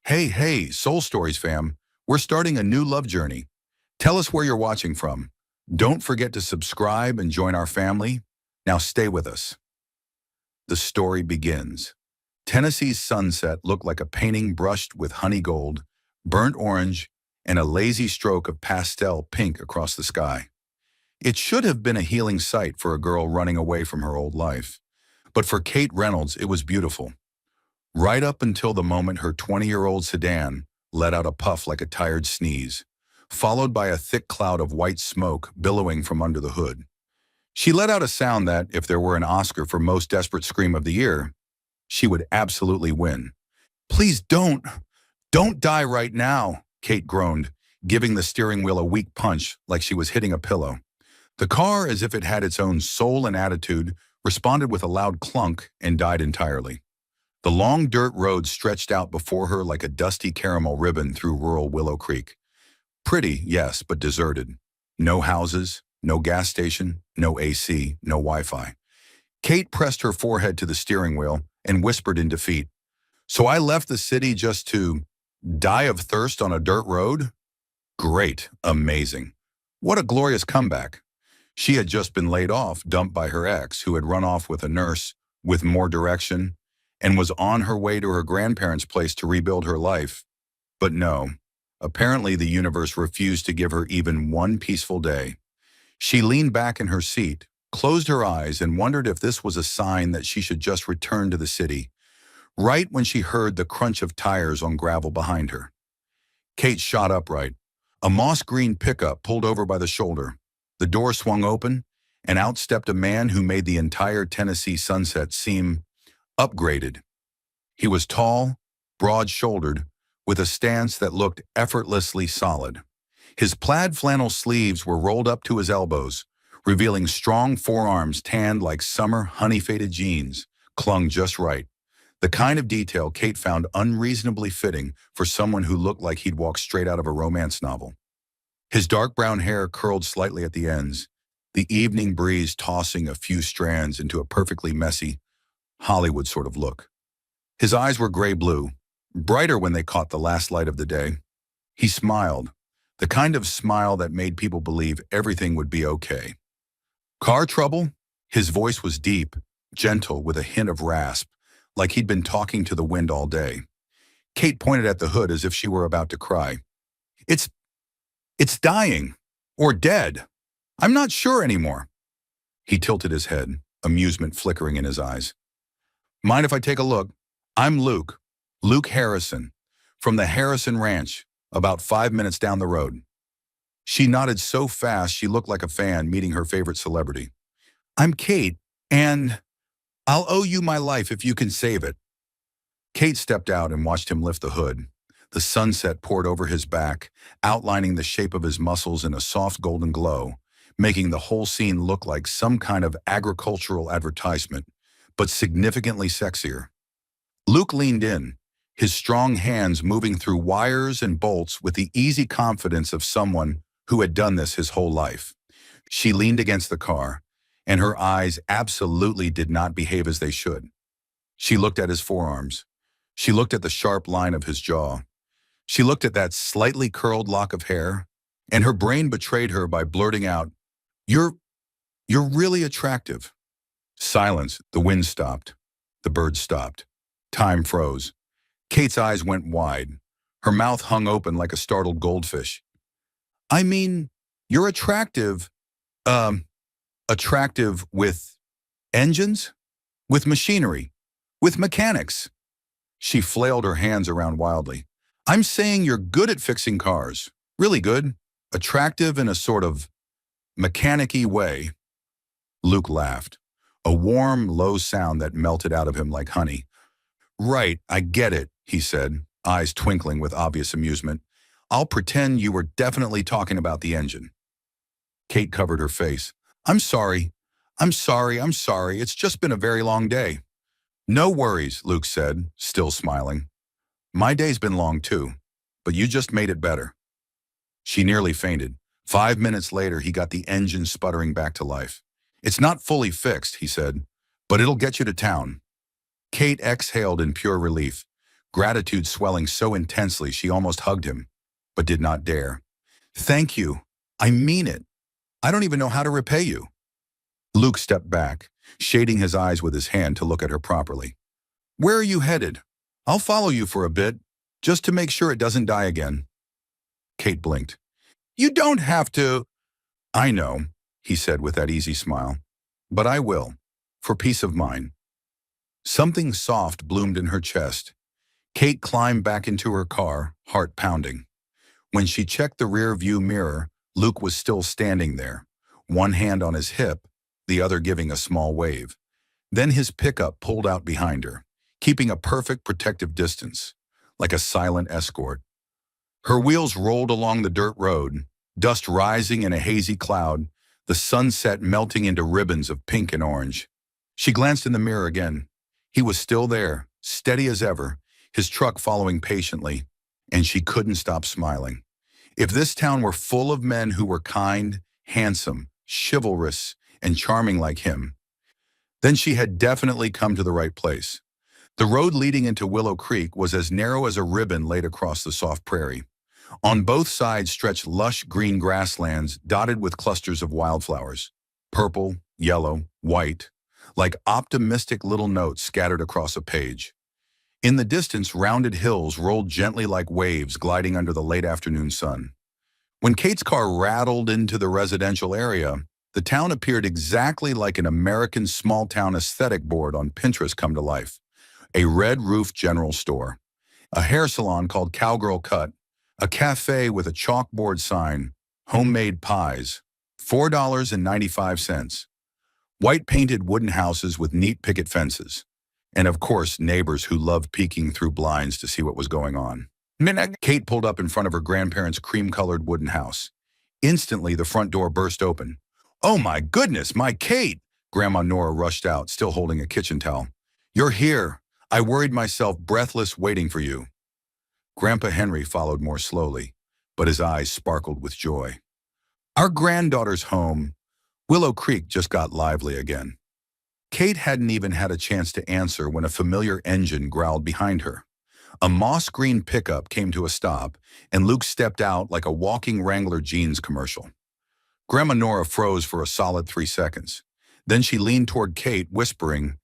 Hey, Soul Stories fam. We're starting a new love journey. Tell us where you're watching from. Don't forget to subscribe and join our family. Now stay with us. The story begins. Tennessee's sunset looked like a painting brushed with honey gold, burnt orange, and a lazy stroke of pastel pink across the sky. It should have been a healing sight for a girl running away from her old life. But for Kate Reynolds, it was beautiful. Right up until the moment her 20-year-old sedan let out a puff like a tired sneeze, followed by a thick cloud of white smoke billowing from under the hood. She let out a sound that, if there were an Oscar for Most Desperate Scream of the Year, she would absolutely win. Please don't die right now, Kate groaned, giving the steering wheel a weak punch like she was hitting a pillow. The car, as if it had its own soul and attitude, responded with a loud clunk and died entirely. The long dirt road stretched out before her like a dusty caramel ribbon through rural Willow Creek. Pretty, yes, but deserted. No houses, no gas station, no AC, no Wi-Fi. Kate pressed her forehead to the steering wheel and whispered in defeat, "So I left the city just to die of thirst on a dirt road? Great, amazing. What a glorious comeback." She had just been laid off, dumped by her ex, who had run off with a nurse with more direction, and was on her way to her grandparents' place to rebuild her life. But no, apparently the universe refused to give her even one peaceful day. She leaned back in her seat, closed her eyes, and wondered if this was a sign that she should just return to the city, right when she heard the crunch of tires on gravel behind her. Kate shot upright. A moss-green pickup pulled over by the shoulder. The door swung open, and out stepped a man who made the entire Tennessee sunset seem upgraded. He was tall, broad-shouldered, with a stance that looked effortlessly solid. His plaid flannel sleeves were rolled up to his elbows, revealing strong forearms tanned like summer honey-faded jeans, clung just right. The kind of detail Kate found unreasonably fitting for someone who looked like he'd walked straight out of a romance novel. His dark brown hair curled slightly at the ends, the evening breeze tossing a few strands into a perfectly messy, Hollywood sort of look. His eyes were gray-blue, brighter when they caught the last light of the day. He smiled, the kind of smile that made people believe everything would be okay. "Car trouble?" His voice was deep, gentle, with a hint of rasp, like he'd been talking to the wind all day. Kate pointed at the hood as if she were about to cry. It's dying. Or dead. I'm not sure anymore." He tilted his head, amusement flickering in his eyes. "Mind if I take a look? I'm Luke Harrison, from the Harrison Ranch, about 5 minutes down the road." She nodded so fast she looked like a fan meeting her favorite celebrity. "I'm Kate, and I'll owe you my life if you can save it." Kate stepped out and watched him lift the hood. The sunset poured over his back, outlining the shape of his muscles in a soft golden glow, making the whole scene look like some kind of agricultural advertisement, but significantly sexier. Luke leaned in, his strong hands moving through wires and bolts with the easy confidence of someone who had done this his whole life. She leaned against the car, and her eyes absolutely did not behave as they should. She looked at his forearms. She looked at the sharp line of his jaw. She looked at that slightly curled lock of hair, and her brain betrayed her by blurting out, You're really attractive." Silence. The wind stopped. The birds stopped. Time froze. Kate's eyes went wide. Her mouth hung open like a startled goldfish. "I mean, you're attractive, attractive with engines? With machinery? With mechanics?" She flailed her hands around wildly. "I'm saying you're good at fixing cars. Really good. Attractive in a sort of mechanic-y way." Luke laughed, a warm, low sound that melted out of him like honey. "Right, I get it," he said, eyes twinkling with obvious amusement. "I'll pretend you were definitely talking about the engine." Kate covered her face. I'm sorry. It's just been a very long day." "No worries," Luke said, still smiling. "My day's been long too, but you just made it better." She nearly fainted. 5 minutes later, he got the engine sputtering back to life. "It's not fully fixed," he said, "but it'll get you to town." Kate exhaled in pure relief. gratitude swelling so intensely she almost hugged him, but did not dare. Thank you. I mean it. I don't even know how to repay you. Luke stepped back, shading his eyes with his hand to look at her properly. Where are you headed? I'll follow you for a bit, just to make sure it doesn't die again. Kate blinked. You don't have to. I know, he said with that easy smile. But I will, for peace of mind. Something soft bloomed in her chest. Kate climbed back into her car, heart pounding. When she checked the rear view mirror, Luke was still standing there, one hand on his hip, the other giving a small wave. Then his pickup pulled out behind her, keeping a perfect protective distance, like a silent escort. Her wheels rolled along the dirt road, dust rising in a hazy cloud, the sunset melting into ribbons of pink and orange. She glanced in the mirror again. He was still there, steady as ever, his truck following patiently, and she couldn't stop smiling. If this town were full of men who were kind, handsome, chivalrous, and charming like him, then she had definitely come to the right place. The road leading into Willow Creek was as narrow as a ribbon laid across the soft prairie. On both sides stretched lush green grasslands dotted with clusters of wildflowers, purple, yellow, white, like optimistic little notes scattered across a page. In the distance, rounded hills rolled gently like waves gliding under the late afternoon sun. When Kate's car rattled into the residential area, the town appeared exactly like an American small-town aesthetic board on Pinterest come to life. A red-roofed general store, a hair salon called Cowgirl Cut, a cafe with a chalkboard sign, homemade pies, $4.95, white-painted wooden houses with neat picket fences, and of course neighbors who loved peeking through blinds to see what was going on. Kate pulled up in front of her grandparents' cream-colored wooden house. Instantly, the front door burst open. "Oh my goodness, my Kate!" Grandma Nora rushed out, still holding a kitchen towel. "You're here. I worried myself breathless waiting for you." Grandpa Henry followed more slowly, but his eyes sparkled with joy. Our granddaughter's home, Willow Creek, just got lively again. Kate hadn't even had a chance to answer when a familiar engine growled behind her. A moss-green pickup came to a stop, and Luke stepped out like a walking Wrangler jeans commercial. Grandma Nora froze for a solid 3 seconds. Then she leaned toward Kate, whispering,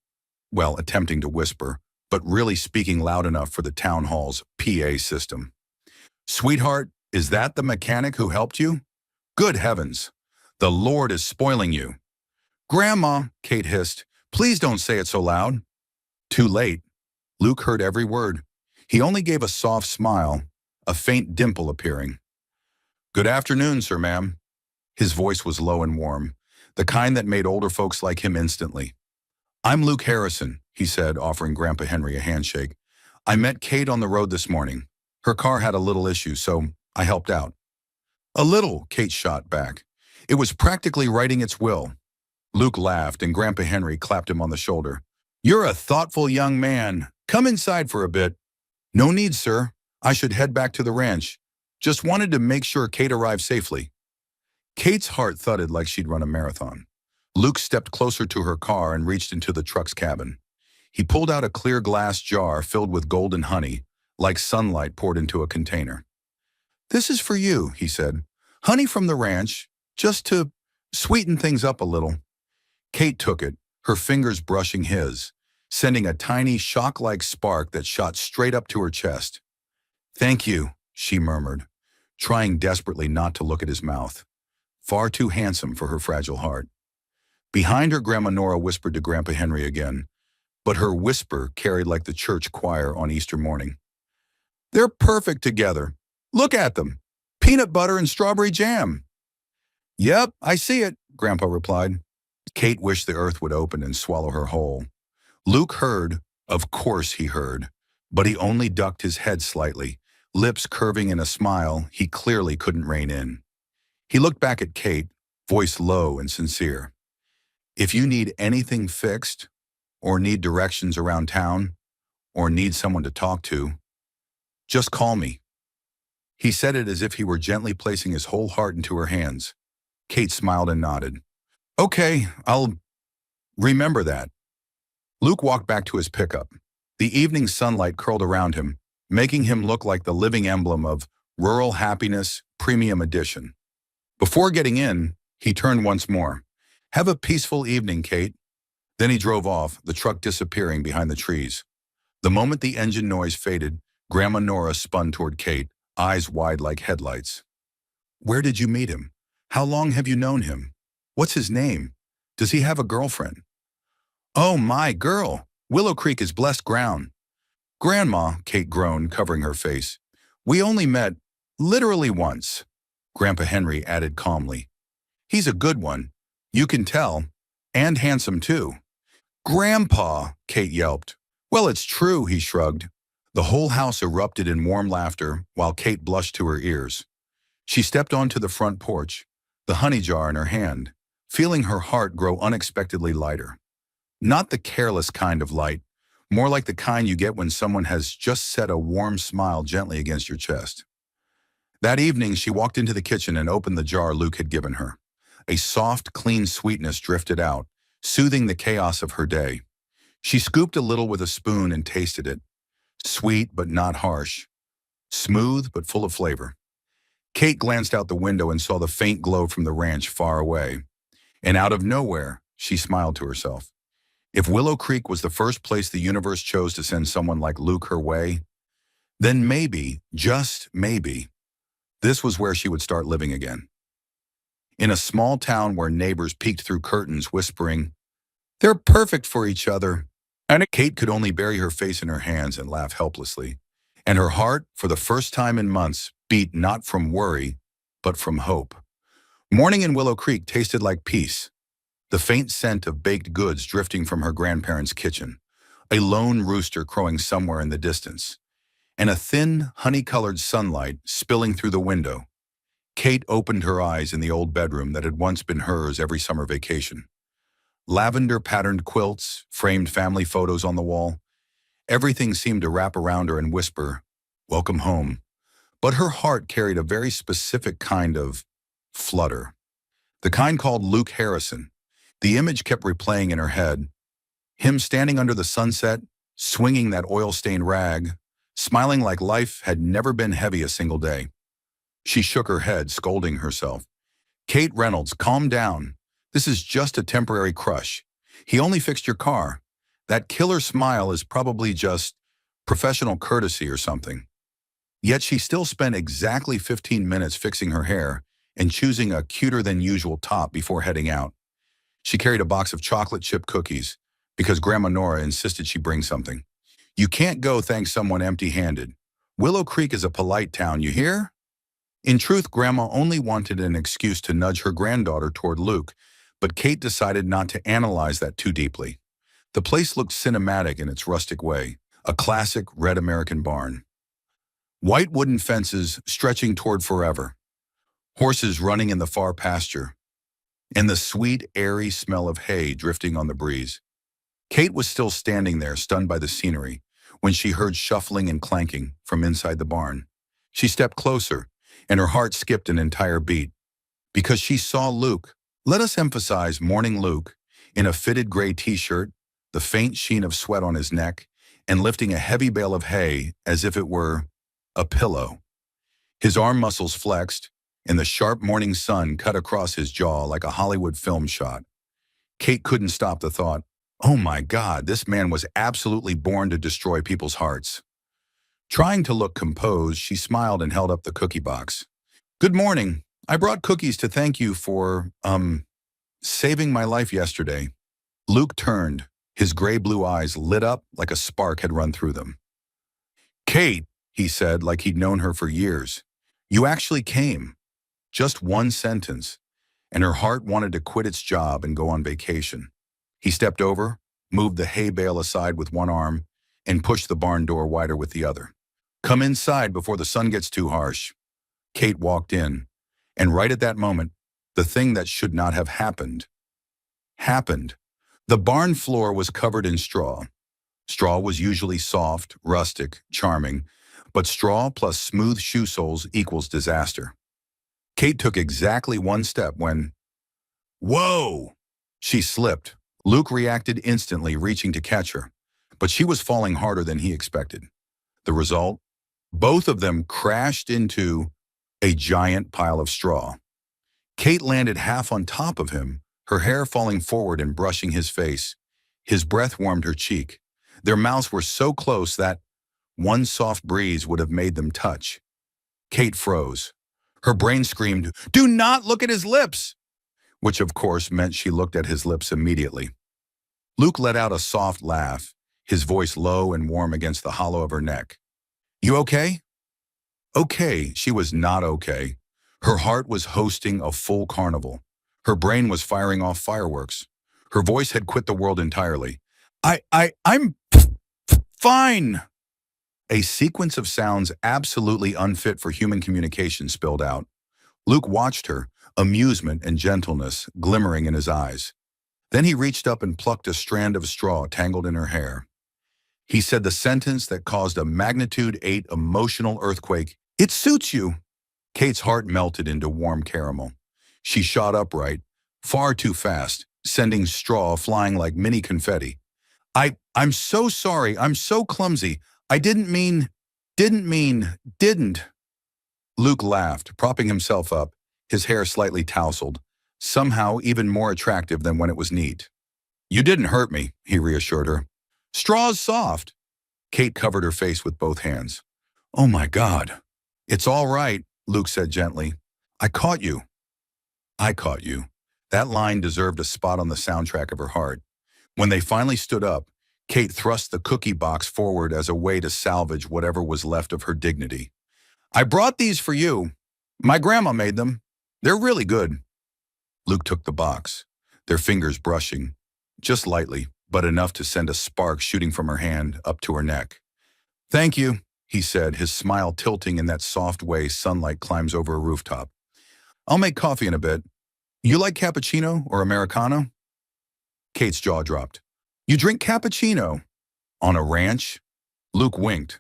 well, attempting to whisper, but really speaking loud enough for the town hall's PA system. "Sweetheart, is that the mechanic who helped you? Good heavens, the Lord is spoiling you." "Grandma," Kate hissed, "please don't say it so loud." Too late. Luke heard every word. He only gave a soft smile, a faint dimple appearing. "Good afternoon, sir, ma'am." His voice was low and warm, the kind that made older folks like him instantly. "I'm Luke Harrison," he said, offering Grandpa Henry a handshake. "I met Kate on the road this morning. Her car had a little issue, so I helped out." "A little," Kate shot back. "It was practically writing its will." Luke laughed, and Grandpa Henry clapped him on the shoulder. "You're a thoughtful young man. Come inside for a bit." "No need, sir. I should head back to the ranch. Just wanted to make sure Kate arrived safely." Kate's heart thudded like she'd run a marathon. Luke stepped closer to her car and reached into the truck's cabin. He pulled out a clear glass jar filled with golden honey, like sunlight poured into a container. "This is for you," he said. "Honey from the ranch, just to sweeten things up a little." Kate took it, her fingers brushing his, sending a tiny shock-like spark that shot straight up to her chest. "Thank you," she murmured, trying desperately not to look at his mouth. Far too handsome for her fragile heart. Behind her, Grandma Nora whispered to Grandpa Henry again, but her whisper carried like the church choir on Easter morning. "They're perfect together. Look at them. Peanut butter and strawberry jam." "Yep, I see it," Grandpa replied. Kate wished the earth would open and swallow her whole. Luke heard, of course he heard, but he only ducked his head slightly, lips curving in a smile he clearly couldn't rein in. He looked back at Kate, voice low and sincere. "If you need anything fixed, or need directions around town, or need someone to talk to, just call me." He said it as if he were gently placing his whole heart into her hands. Kate smiled and nodded. "Okay, I'll remember that." Luke walked back to his pickup. The evening sunlight curled around him, making him look like the living emblem of rural happiness, premium edition. Before getting in, he turned once more. "Have a peaceful evening, Kate." Then he drove off, the truck disappearing behind the trees. The moment the engine noise faded, Grandma Nora spun toward Kate, eyes wide like headlights. "Where did you meet him? How long have you known him? What's his name? Does he have a girlfriend?" "Oh, my girl! Willow Creek is blessed ground." "Grandma," Kate groaned, covering her face. "We only met literally once." Grandpa Henry added calmly. "He's a good one. You can tell. And handsome, too." "Grandpa," Kate yelped. "Well, it's true," he shrugged. The whole house erupted in warm laughter while Kate blushed to her ears. She stepped onto the front porch, the honey jar in her hand, feeling her heart grow unexpectedly lighter. Not the careless kind of light, more like the kind you get when someone has just set a warm smile gently against your chest. That evening, she walked into the kitchen and opened the jar Luke had given her. A soft, clean sweetness drifted out, soothing the chaos of her day. She scooped a little with a spoon and tasted it. Sweet but not harsh. Smooth but full of flavor. Kate glanced out the window and saw the faint glow from the ranch far away. And out of nowhere, she smiled to herself. If Willow Creek was the first place the universe chose to send someone like Luke her way, then maybe, just maybe, this was where she would start living again. In a small town where neighbors peeked through curtains whispering, "They're perfect for each other." And Kate could only bury her face in her hands and laugh helplessly. And her heart, for the first time in months, beat not from worry, but from hope. Morning in Willow Creek tasted like peace, the faint scent of baked goods drifting from her grandparents' kitchen, a lone rooster crowing somewhere in the distance, and a thin, honey-colored sunlight spilling through the window. Kate opened her eyes in the old bedroom that had once been hers every summer vacation. Lavender-patterned quilts, framed family photos on the wall. Everything seemed to wrap around her and whisper, "Welcome home." But her heart carried a very specific kind of flutter. The kind called Luke Harrison. The image kept replaying in her head. Him standing under the sunset, swinging that oil-stained rag, smiling like life had never been heavy a single day. She shook her head, scolding herself. "Kate Reynolds, calm down. This is just a temporary crush. He only fixed your car. That killer smile is probably just professional courtesy or something." Yet she still spent exactly 15 minutes fixing her hair and choosing a cuter-than-usual top before heading out. She carried a box of chocolate chip cookies because Grandma Nora insisted she bring something. "You can't go thank someone empty-handed. Willow Creek is a polite town, you hear?" In truth, Grandma only wanted an excuse to nudge her granddaughter toward Luke, but Kate decided not to analyze that too deeply. The place looked cinematic in its rustic way, a classic red American barn. White wooden fences stretching toward forever, horses running in the far pasture, and the sweet, airy smell of hay drifting on the breeze. Kate was still standing there, stunned by the scenery, when she heard shuffling and clanking from inside the barn. She stepped closer, and her heart skipped an entire beat, because she saw Luke. Let us emphasize morning Luke, in a fitted gray t-shirt, the faint sheen of sweat on his neck, and lifting a heavy bale of hay as if it were a pillow. His arm muscles flexed, and the sharp morning sun cut across his jaw like a Hollywood film shot. Kate couldn't stop the thought, "Oh my God, this man was absolutely born to destroy people's hearts." Trying to look composed, she smiled and held up the cookie box. "Good morning. I brought cookies to thank you for, saving my life yesterday." Luke turned, his gray-blue eyes lit up like a spark had run through them. "Kate," he said like he'd known her for years, "you actually came." Just one sentence, and her heart wanted to quit its job and go on vacation. He stepped over, moved the hay bale aside with one arm, and pushed the barn door wider with the other. "Come inside before the sun gets too harsh." Kate walked in, and right at that moment, the thing that should not have happened. The barn floor was covered in straw. Straw was usually soft, rustic, charming, but straw plus smooth shoe soles equals disaster. Kate took exactly one step when, whoa! She slipped. Luke reacted instantly, reaching to catch her. but she was falling harder than he expected. The result? Both of them crashed into a giant pile of straw. Kate landed half on top of him, her hair falling forward and brushing his face. His breath warmed her cheek. Their mouths were so close that one soft breeze would have made them touch. Kate froze. Her brain screamed, "Do not look at his lips!" Which of course meant she looked at his lips immediately. Luke let out a soft laugh, his voice low and warm against the hollow of her neck. "You okay?" Okay, she was not okay. Her heart was hosting a full carnival. Her brain was firing off fireworks. Her voice had quit the world entirely. I'm fine." A sequence of sounds absolutely unfit for human communication spilled out. Luke watched her, amusement and gentleness glimmering in his eyes. Then he reached up and plucked a strand of straw tangled in her hair. He said the sentence that caused a magnitude 8 emotional earthquake. "It suits you." Kate's heart melted into warm caramel. She shot upright, far too fast, sending straw flying like mini confetti. I'm so sorry. I'm so clumsy. I didn't. Luke laughed, propping himself up, his hair slightly tousled, somehow even more attractive than when it was neat. "You didn't hurt me," he reassured her. "Straw's soft." Kate covered her face with both hands. "Oh my God." "It's all right," Luke said gently. "I caught you." I caught you. That line deserved a spot on the soundtrack of her heart. When they finally stood up, Kate thrust the cookie box forward as a way to salvage whatever was left of her dignity. "I brought these for you. My grandma made them. They're really good." Luke took the box, their fingers brushing, just lightly, but enough to send a spark shooting from her hand up to her neck. "Thank you," he said, his smile tilting in that soft way sunlight climbs over a rooftop. "I'll make coffee in a bit. You like cappuccino or Americano?" Kate's jaw dropped. "You drink cappuccino? On a ranch?" Luke winked.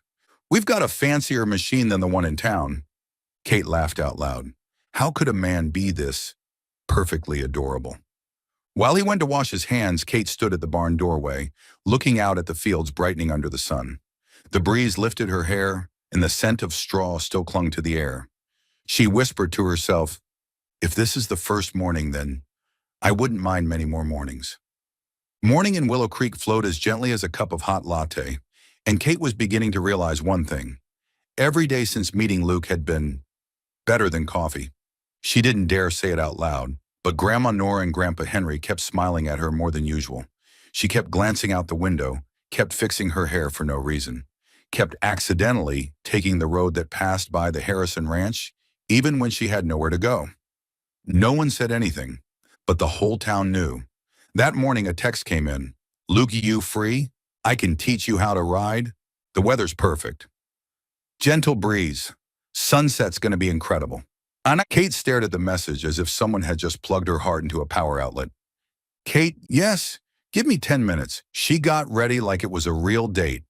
"We've got a fancier machine than the one in town." Kate laughed out loud. How could a man be this perfectly adorable? While he went to wash his hands, Kate stood at the barn doorway, looking out at the fields brightening under the sun. The breeze lifted her hair, and the scent of straw still clung to the air. She whispered to herself, "If this is the first morning, then I wouldn't mind many more mornings." Morning in Willow Creek flowed as gently as a cup of hot latte, and Kate was beginning to realize one thing. Every day since meeting Luke had been better than coffee. She didn't dare say it out loud, but Grandma Nora and Grandpa Henry kept smiling at her more than usual. She kept glancing out the window, kept fixing her hair for no reason, kept accidentally taking the road that passed by the Harrison Ranch, even when she had nowhere to go. No one said anything, but the whole town knew. That morning a text came in. "Lukey, you free? I can teach you how to ride. The weather's perfect. Gentle breeze. Sunset's gonna be incredible." Kate stared at the message as if someone had just plugged her heart into a power outlet. "Kate, yes, give me 10 minutes. She got ready like it was a real date.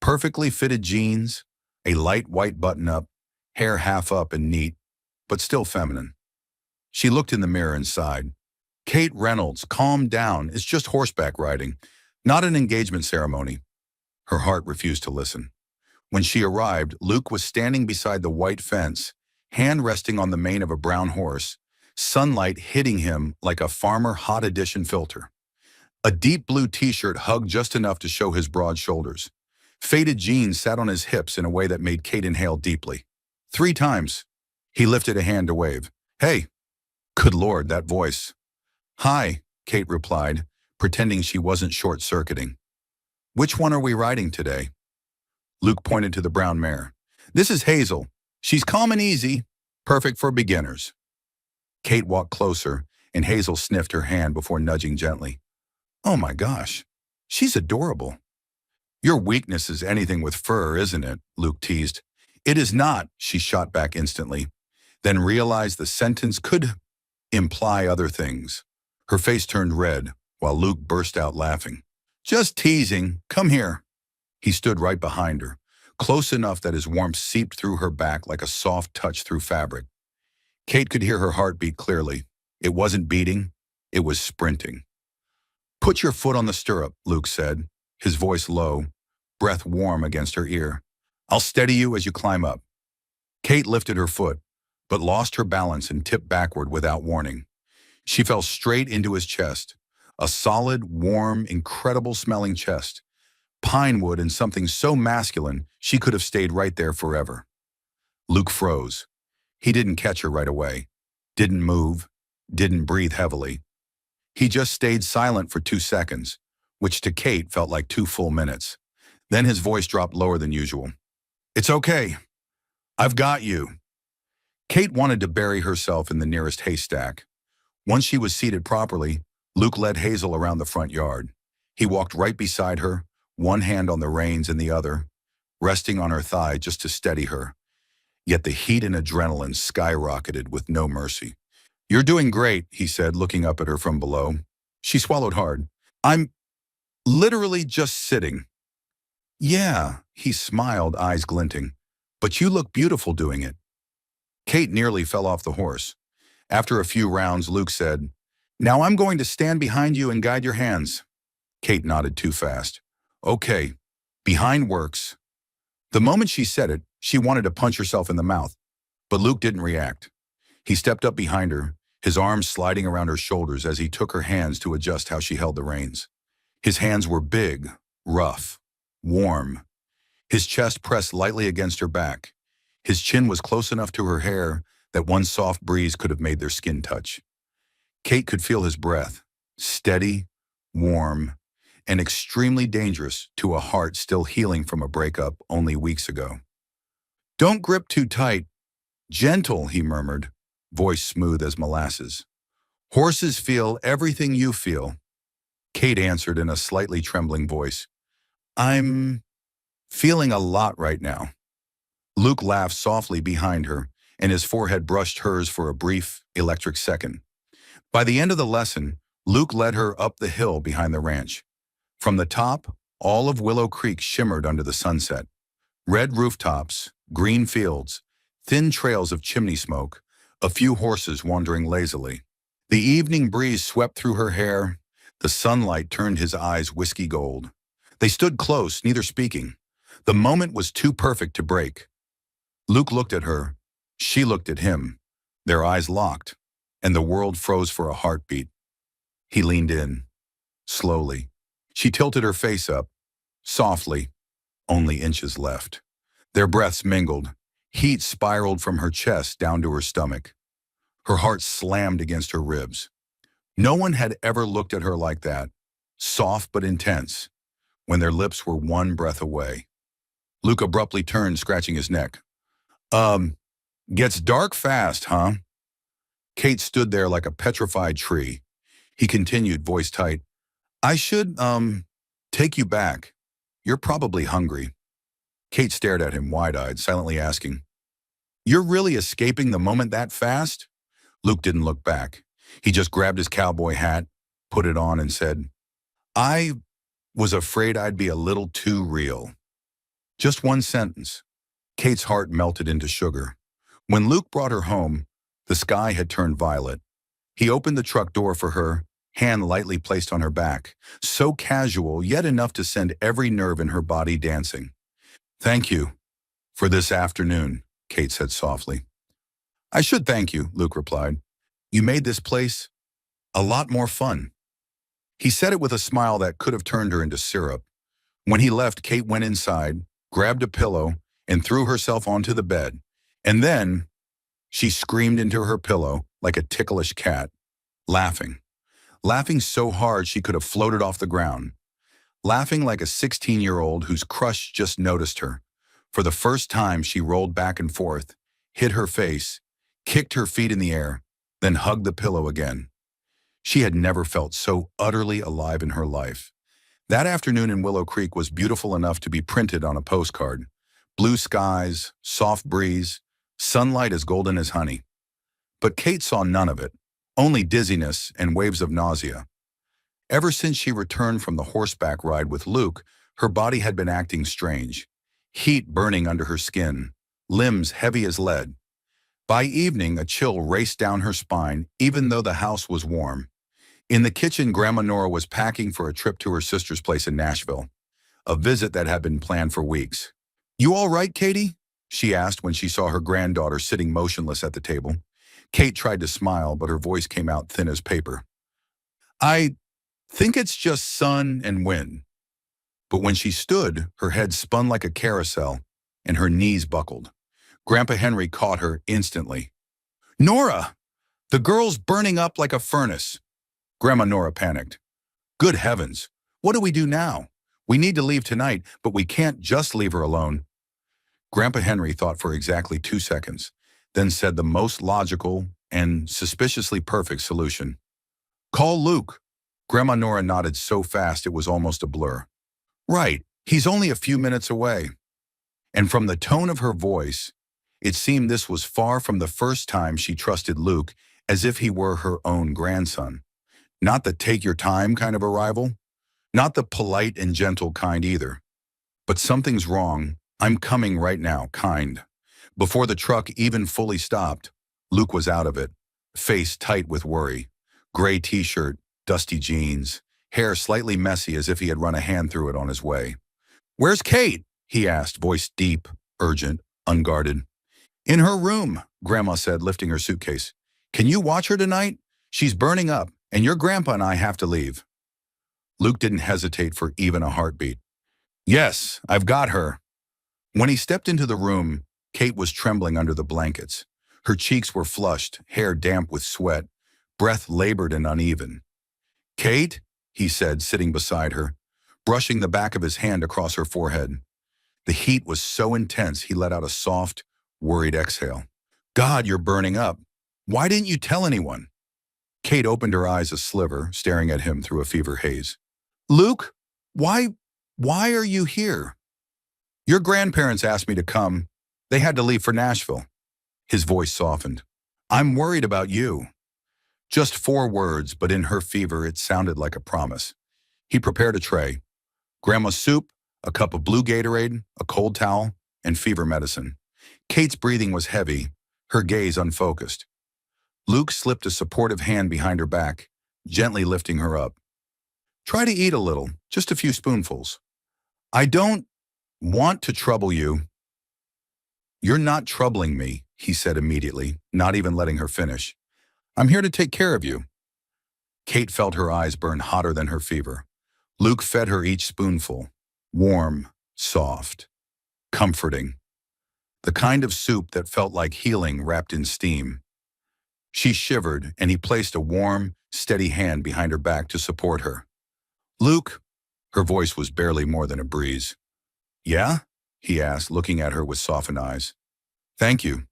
Perfectly fitted jeans, a light white button-up, hair half up and neat, but still feminine. She looked in the mirror and sighed. "Kate Reynolds, calm down. It's just horseback riding, not an engagement ceremony." Her heart refused to listen. When she arrived, Luke was standing beside the white fence, hand resting on the mane of a brown horse, sunlight hitting him like a Farmer Hot Edition filter. A deep blue t-shirt hugged just enough to show his broad shoulders. Faded jeans sat on his hips in a way that made Kate inhale deeply. 3 times. He lifted a hand to wave. "Hey." Good Lord, that voice. "Hi," Kate replied, pretending she wasn't short-circuiting. "Which one are we riding today?" Luke pointed to the brown mare. "This is Hazel. She's calm and easy, perfect for beginners." Kate walked closer, and Hazel sniffed her hand before nudging gently. "Oh my gosh, she's adorable." "Your weakness is anything with fur, isn't it?" Luke teased. "It is not," she shot back instantly, then realized the sentence could imply other things. Her face turned red, while Luke burst out laughing. "Just teasing. Come here." He stood right behind her, close enough that his warmth seeped through her back like a soft touch through fabric. Kate could hear her heart beat clearly. It wasn't beating, it was sprinting. "Put your foot on the stirrup," Luke said. his voice low, breath warm against her ear. I'll steady you as you climb up. Kate lifted her foot, but lost her balance and tipped backward without warning. She fell straight into his chest, a solid, warm, incredible-smelling chest, pine wood and something so masculine she could have stayed right there forever. Luke froze. He didn't catch her right away, didn't move, didn't breathe heavily. He just stayed silent for 2 seconds, which to Kate felt like 2 full minutes. Then his voice dropped lower than usual. It's okay. I've got you. Kate wanted to bury herself in the nearest haystack. Once she was seated properly, Luke led Hazel around the front yard. He walked right beside her, one hand on the reins and the other, resting on her thigh just to steady her. Yet the heat and adrenaline skyrocketed with no mercy. You're doing great, he said, looking up at her from below. She swallowed hard. I'm literally just sitting. Yeah, he smiled, eyes glinting. But you look beautiful doing it. Kate nearly fell off the horse. After a few rounds, Luke said, Now I'm going to stand behind you and guide your hands. Kate nodded too fast. Okay, behind works. The moment she said it, she wanted to punch herself in the mouth. But Luke didn't react. He stepped up behind her, his arms sliding around her shoulders as he took her hands to adjust how she held the reins. His hands were big, rough, warm. His chest pressed lightly against her back. His chin was close enough to her hair that one soft breeze could have made their skin touch. Kate could feel his breath, steady, warm, and extremely dangerous to a heart still healing from a breakup only weeks ago. Don't grip too tight. Gentle, he murmured, voice smooth as molasses. Horses feel everything you feel. Kate answered in a slightly trembling voice. I'm feeling a lot right now. Luke laughed softly behind her, and his forehead brushed hers for a brief, electric second. By the end of the lesson, Luke led her up the hill behind the ranch. From the top, all of Willow Creek shimmered under the sunset. Red rooftops, green fields, thin trails of chimney smoke, a few horses wandering lazily. The evening breeze swept through her hair. The sunlight turned his eyes whiskey gold. They stood close, neither speaking. The moment was too perfect to break. Luke looked at her. She looked at him. Their eyes locked, and the world froze for a heartbeat. He leaned in, slowly. She tilted her face up, softly, only inches left. Their breaths mingled. Heat spiraled from her chest down to her stomach. Her heart slammed against her ribs. No one had ever looked at her like that, soft but intense, when their lips were one breath away. Luke abruptly turned, scratching his neck. Gets dark fast, huh? Kate stood there like a petrified tree. He continued, voice tight. I should, take you back. You're probably hungry. Kate stared at him, wide-eyed, silently asking, You're really escaping the moment that fast? Luke didn't look back. He just grabbed his cowboy hat, put it on, and said, I was afraid I'd be a little too real. Just one sentence. Kate's heart melted into sugar. When Luke brought her home, the sky had turned violet. He opened the truck door for her, hand lightly placed on her back, so casual, yet enough to send every nerve in her body dancing. Thank you for this afternoon, Kate said softly. I should thank you, Luke replied. You made this place a lot more fun. He said it with a smile that could have turned her into syrup. When he left, Kate went inside, grabbed a pillow, and threw herself onto the bed. And then she screamed into her pillow like a ticklish cat, laughing. Laughing so hard she could have floated off the ground. Laughing like a 16-year-old whose crush just noticed her. For the first time, she rolled back and forth, hit her face, kicked her feet in the air, then hugged the pillow again. She had never felt so utterly alive in her life. That afternoon in Willow Creek was beautiful enough to be printed on a postcard. Blue skies, soft breeze, sunlight as golden as honey. But Kate saw none of it, only dizziness and waves of nausea. Ever since she returned from the horseback ride with Luke, her body had been acting strange. Heat burning under her skin, limbs heavy as lead. By evening, a chill raced down her spine, even though the house was warm. In the kitchen, Grandma Nora was packing for a trip to her sister's place in Nashville. a visit that had been planned for weeks. "You all right, Katie?" she asked when she saw her granddaughter sitting motionless at the table. Kate tried to smile, but her voice came out thin as paper. "I think it's just sun and wind." But when she stood, her head spun like a carousel, and her knees buckled. Grandpa Henry caught her instantly. "Nora! The girl's burning up like a furnace." Grandma Nora panicked. "Good heavens! What do we do now? We need to leave tonight, but we can't just leave her alone." Grandpa Henry thought for exactly 2 seconds, then said the most logical and suspiciously perfect solution. "Call Luke." Grandma Nora nodded so fast it was almost a blur. "Right, he's only a few minutes away." And from the tone of her voice, it seemed this was far from the first time she trusted Luke as if he were her own grandson. Not the take your time kind of arrival, not the polite and gentle kind either. But something's wrong, I'm coming right now kind. Before the truck even fully stopped, Luke was out of it, face tight with worry. Gray t-shirt, dusty jeans, hair slightly messy as if he had run a hand through it on his way. "Where's Kate?" he asked, voice deep, urgent, unguarded. "In her room," Grandma said, lifting her suitcase. "Can you watch her tonight? She's burning up, and your grandpa and I have to leave." Luke didn't hesitate for even a heartbeat. "Yes, I've got her." When he stepped into the room, Kate was trembling under the blankets. Her cheeks were flushed, hair damp with sweat, breath labored and uneven. "Kate," he said, sitting beside her, brushing the back of his hand across her forehead. The heat was so intense he let out a soft, worried exhale. "God, you're burning up. Why didn't you tell anyone?" Kate opened her eyes a sliver, staring at him through a fever haze. "Luke, why are you here?" "Your grandparents asked me to come. They had to leave for Nashville." His voice softened. "I'm worried about you." Just 4 words, but in her fever it sounded like a promise. He prepared a tray. Grandma's soup, a cup of blue Gatorade, a cold towel, and fever medicine. Kate's breathing was heavy, her gaze unfocused. Luke slipped a supportive hand behind her back, gently lifting her up. "Try to eat a little, just a few spoonfuls." "I don't want to trouble you." "You're not troubling me," he said immediately, not even letting her finish. "I'm here to take care of you." Kate felt her eyes burn hotter than her fever. Luke fed her each spoonful, warm, soft, comforting. The kind of soup that felt like healing wrapped in steam. She shivered, and he placed a warm, steady hand behind her back to support her. "Luke," her voice was barely more than a breeze. "Yeah?" he asked, looking at her with softened eyes. "Thank you."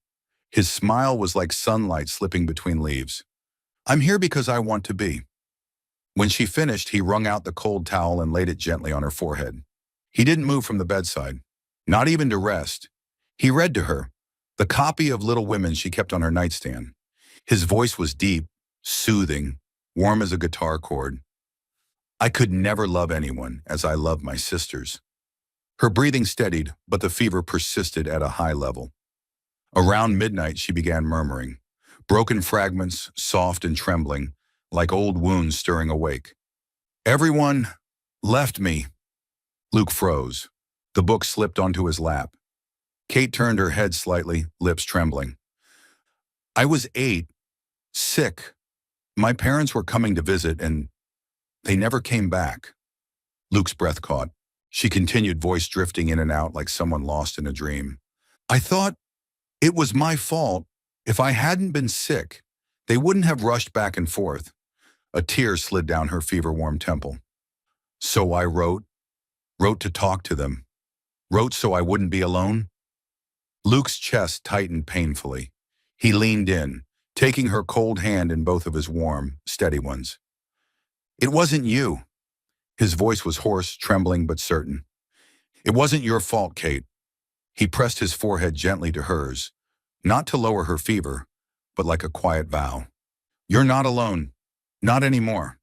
His smile was like sunlight slipping between leaves. "I'm here because I want to be." When she finished, he wrung out the cold towel and laid it gently on her forehead. He didn't move from the bedside, not even to rest. He read to her, the copy of Little Women she kept on her nightstand. His voice was deep, soothing, warm as a guitar chord. "I could never love anyone as I love my sisters." Her breathing steadied, but the fever persisted at a high level. Around midnight, she began murmuring, broken fragments, soft and trembling, like old wounds stirring awake. "Everyone left me." Luke froze. The book slipped onto his lap. Kate turned her head slightly, lips trembling. "I was 8, sick. My parents were coming to visit, and they never came back." Luke's breath caught. She continued, voice drifting in and out like someone lost in a dream. "I thought it was my fault. If I hadn't been sick, they wouldn't have rushed back and forth." A tear slid down her fever-warm temple. "So I wrote to talk to them. Wrote so I wouldn't be alone." Luke's chest tightened painfully. He leaned in, taking her cold hand in both of his warm, steady ones. "It wasn't you." His voice was hoarse, trembling, but certain. "It wasn't your fault, Kate." He pressed his forehead gently to hers, not to lower her fever, but like a quiet vow. "You're not alone. Not anymore."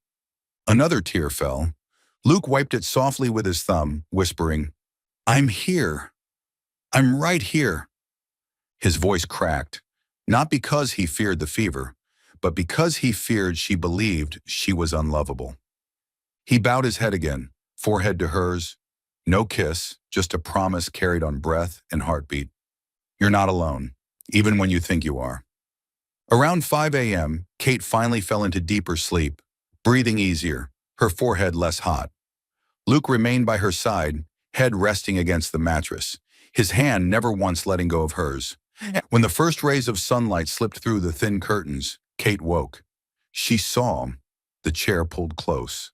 Another tear fell. Luke wiped it softly with his thumb, whispering, "I'm here. I'm right here." His voice cracked, not because he feared the fever, but because he feared she believed she was unlovable. He bowed his head again, forehead to hers. No kiss, just a promise carried on breath and heartbeat. You're not alone, even when you think you are. Around 5 a.m., Kate finally fell into deeper sleep, breathing easier, her forehead less hot. Luke remained by her side, head resting against the mattress, his hand never once letting go of hers. When the first rays of sunlight slipped through the thin curtains, Kate woke. She saw the chair pulled close,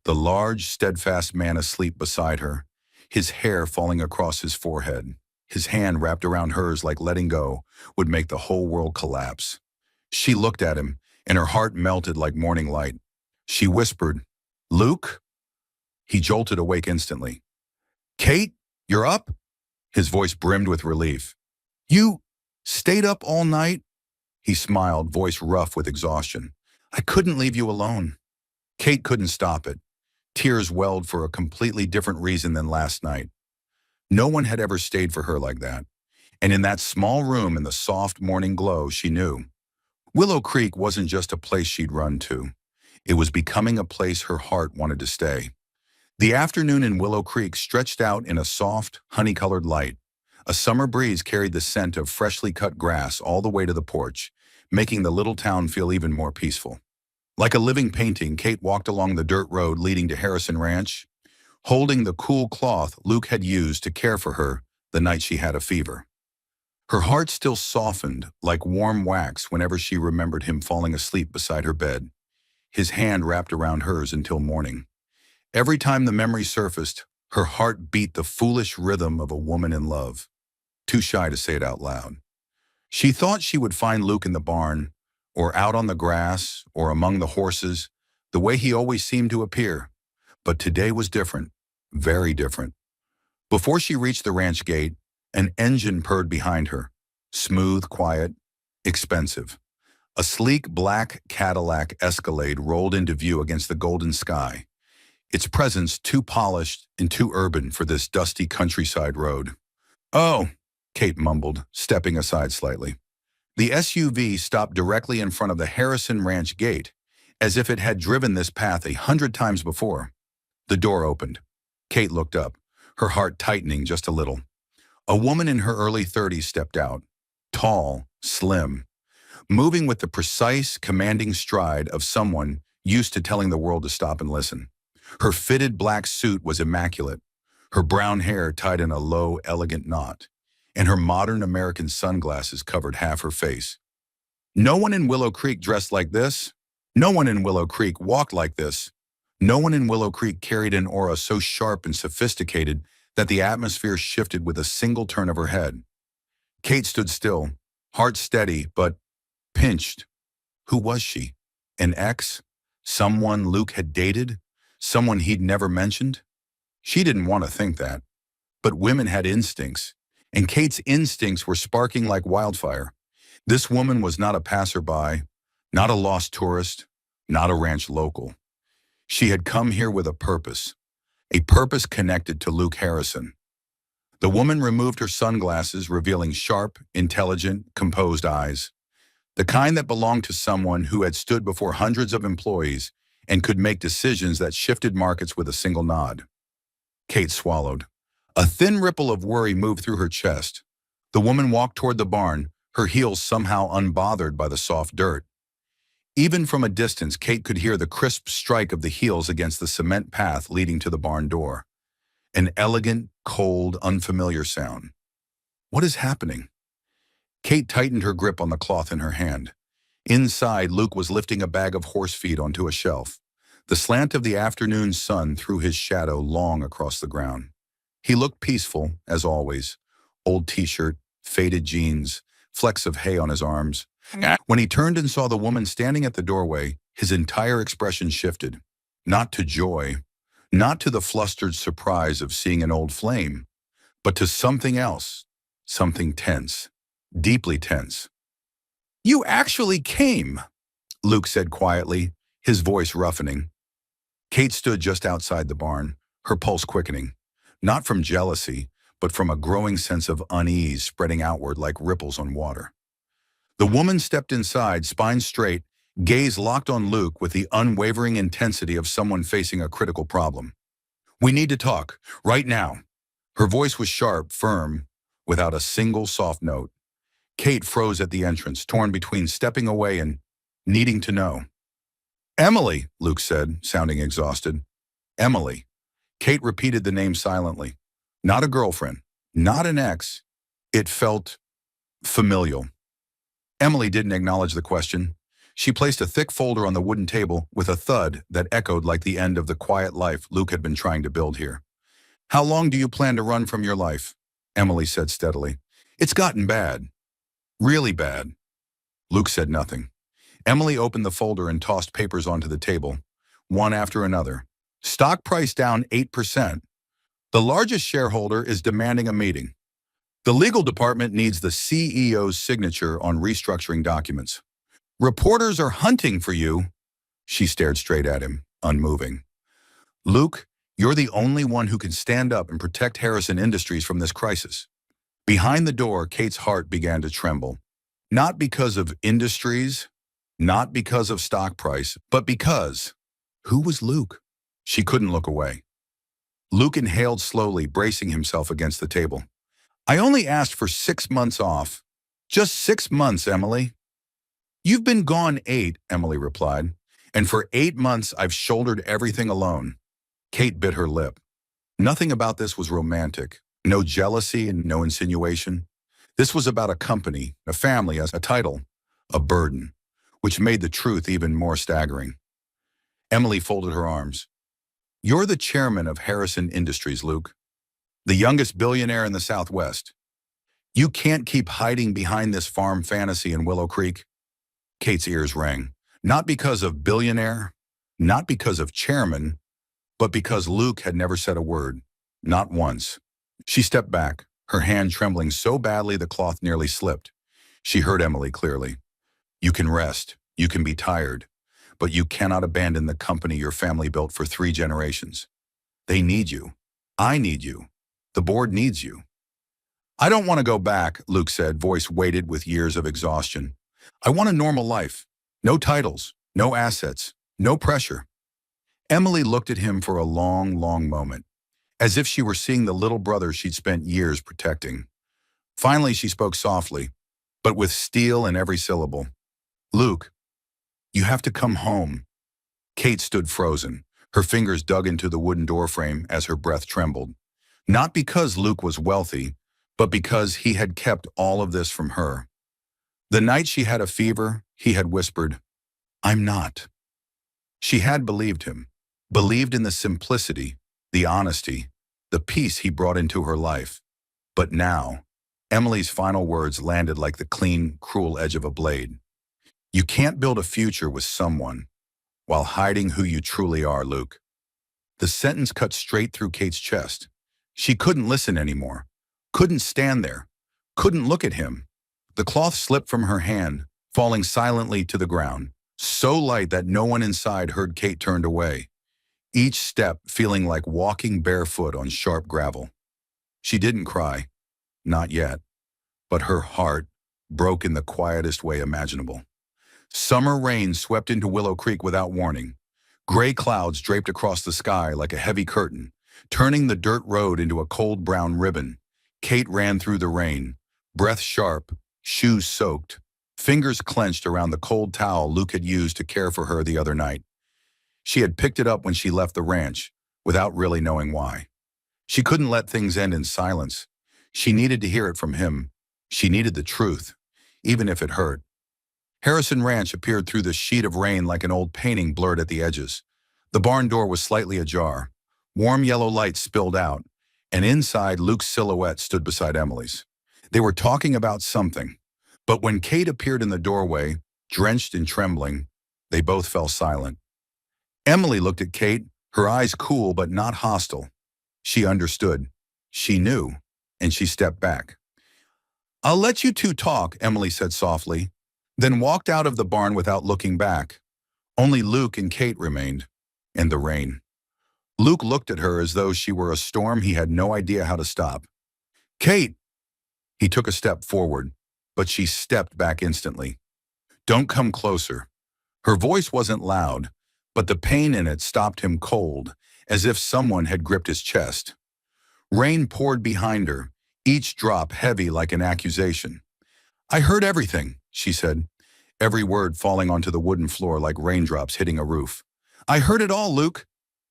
the large, steadfast man asleep beside her, his hair falling across his forehead. His hand wrapped around hers like letting go would make the whole world collapse. She looked at him, and her heart melted like morning light. She whispered, "Luke?" He jolted awake instantly. "Kate, you're up?" His voice brimmed with relief. "You stayed up all night?" He smiled, voice rough with exhaustion. "I couldn't leave you alone." Kate couldn't stop it. Tears welled for a completely different reason than last night. No one had ever stayed for her like that. And in that small room in the soft morning glow, she knew. Willow Creek wasn't just a place she'd run to. It was becoming a place her heart wanted to stay. The afternoon in Willow Creek stretched out in a soft, honey-colored light. A summer breeze carried the scent of freshly cut grass all the way to the porch, making the little town feel even more peaceful. Like a living painting, Kate walked along the dirt road leading to Harrison Ranch, holding the cool cloth Luke had used to care for her the night she had a fever. Her heart still softened like warm wax whenever she remembered him falling asleep beside her bed, his hand wrapped around hers until morning. Every time the memory surfaced, her heart beat the foolish rhythm of a woman in love, too shy to say it out loud. She thought she would find Luke in the barn, or out on the grass, or among the horses, the way he always seemed to appear. But today was different, very different. Before she reached the ranch gate, an engine purred behind her, smooth, quiet, expensive. A sleek black Cadillac Escalade rolled into view against the golden sky, its presence too polished and too urban for this dusty countryside road. "Oh," Kate mumbled, stepping aside slightly. The SUV stopped directly in front of the Harrison Ranch gate, as if it had driven this path 100 times before. The door opened. Kate looked up, her heart tightening just a little. A woman in her early 30s stepped out, tall, slim, moving with the precise, commanding stride of someone used to telling the world to stop and listen. Her fitted black suit was immaculate, her brown hair tied in a low, elegant knot, and her modern American sunglasses covered half her face. No one in Willow Creek dressed like this. No one in Willow Creek walked like this. No one in Willow Creek carried an aura so sharp and sophisticated that the atmosphere shifted with a single turn of her head. Kate stood still, heart steady, but pinched. Who was she? An ex? Someone Luke had dated? Someone he'd never mentioned? She didn't want to think that. But women had instincts, and Kate's instincts were sparking like wildfire. This woman was not a passerby, not a lost tourist, not a ranch local. She had come here with a purpose connected to Luke Harrison. The woman removed her sunglasses, revealing sharp, intelligent, composed eyes, the kind that belonged to someone who had stood before hundreds of employees and could make decisions that shifted markets with a single nod. Kate swallowed. A thin ripple of worry moved through her chest. The woman walked toward the barn, her heels somehow unbothered by the soft dirt. Even from a distance, Kate could hear the crisp strike of the heels against the cement path leading to the barn door. An elegant, cold, unfamiliar sound. What is happening? Kate tightened her grip on the cloth in her hand. Inside, Luke was lifting a bag of horse feed onto a shelf. The slant of the afternoon sun threw his shadow long across the ground. He looked peaceful, as always. Old t-shirt, faded jeans, flecks of hay on his arms. When he turned and saw the woman standing at the doorway, his entire expression shifted. Not to joy, not to the flustered surprise of seeing an old flame, but to something else, something tense, deeply tense. "You actually came," Luke said quietly, his voice roughening. Kate stood just outside the barn, her pulse quickening, not from jealousy, but from a growing sense of unease spreading outward like ripples on water. The woman stepped inside, spine straight, gaze locked on Luke with the unwavering intensity of someone facing a critical problem. We need to talk, right now. Her voice was sharp, firm, without a single soft note. Kate froze at the entrance, torn between stepping away and needing to know. Emily, Luke said, sounding exhausted. Emily. Kate repeated the name silently. Not a girlfriend, not an ex. It felt familial. Emily didn't acknowledge the question. She placed a thick folder on the wooden table with a thud that echoed like the end of the quiet life Luke had been trying to build here. How long do you plan to run from your life? Emily said steadily. It's gotten bad. Really bad. Luke said nothing. Emily opened the folder and tossed papers onto the table, one after another. Stock price down 8%. The largest shareholder is demanding a meeting. The legal department needs the CEO's signature on restructuring documents. Reporters are hunting for you. She stared straight at him, unmoving. Luke, you're the only one who can stand up and protect Harrison Industries from this crisis. Behind the door, Kate's heart began to tremble. Not because of Industries, not because of stock price, but because who was Luke? She couldn't look away. Luke inhaled slowly, bracing himself against the table. I only asked for 6 months off. Just 6 months, Emily. You've been gone 8, Emily replied. And for 8 months, I've shouldered everything alone. Kate bit her lip. Nothing about this was romantic. No jealousy and no insinuation. This was about a company, a family, a title, a burden, which made the truth even more staggering. Emily folded her arms. You're the chairman of Harrison Industries, Luke. The youngest billionaire in the Southwest. You can't keep hiding behind this farm fantasy in Willow Creek. Kate's ears rang. Not because of billionaire, not because of chairman, but because Luke had never said a word. Not once. She stepped back, her hand trembling so badly the cloth nearly slipped. She heard Emily clearly. You can rest, you can be tired, but you cannot abandon the company your family built for 3 generations. They need you. I need you. The board needs you. I don't want to go back, Luke said, voice weighted with years of exhaustion. I want a normal life. No titles, no assets, no pressure. Emily looked at him for a long, long moment, as if she were seeing the little brother she'd spent years protecting. Finally, she spoke softly, but with steel in every syllable. Luke, you have to come home. Kate stood frozen, her fingers dug into the wooden doorframe as her breath trembled. Not because Luke was wealthy, but because he had kept all of this from her. The night she had a fever, he had whispered, I'm not. She had believed him, believed in the simplicity, the honesty, the peace he brought into her life. But now, Emily's final words landed like the clean, cruel edge of a blade. You can't build a future with someone while hiding who you truly are, Luke. The sentence cut straight through Kate's chest. She couldn't listen anymore, couldn't stand there, couldn't look at him. The cloth slipped from her hand, falling silently to the ground, so light that no one inside heard Kate turned away, each step feeling like walking barefoot on sharp gravel. She didn't cry, not yet, but her heart broke in the quietest way imaginable. Summer rain swept into Willow Creek without warning. Gray clouds draped across the sky like a heavy curtain, turning the dirt road into a cold brown ribbon. Kate ran through the rain, breath sharp, shoes soaked, fingers clenched around the cold towel Luke had used to care for her the other night. She had picked it up when she left the ranch, without really knowing why. She couldn't let things end in silence. She needed to hear it from him. She needed the truth, even if it hurt. Harrison Ranch appeared through the sheet of rain like an old painting blurred at the edges. The barn door was slightly ajar. Warm yellow light spilled out, and inside Luke's silhouette stood beside Emily's. They were talking about something, but when Kate appeared in the doorway, drenched and trembling, they both fell silent. Emily looked at Kate, her eyes cool but not hostile. She understood. She knew, and she stepped back. I'll let you two talk, Emily said softly, then walked out of the barn without looking back. Only Luke and Kate remained, and the rain. Luke looked at her as though she were a storm he had no idea how to stop. Kate! He took a step forward, but she stepped back instantly. Don't come closer. Her voice wasn't loud, but the pain in it stopped him cold, as if someone had gripped his chest. Rain poured behind her, each drop heavy like an accusation. "I heard everything," she said, every word falling onto the wooden floor like raindrops hitting a roof. "I heard it all, Luke."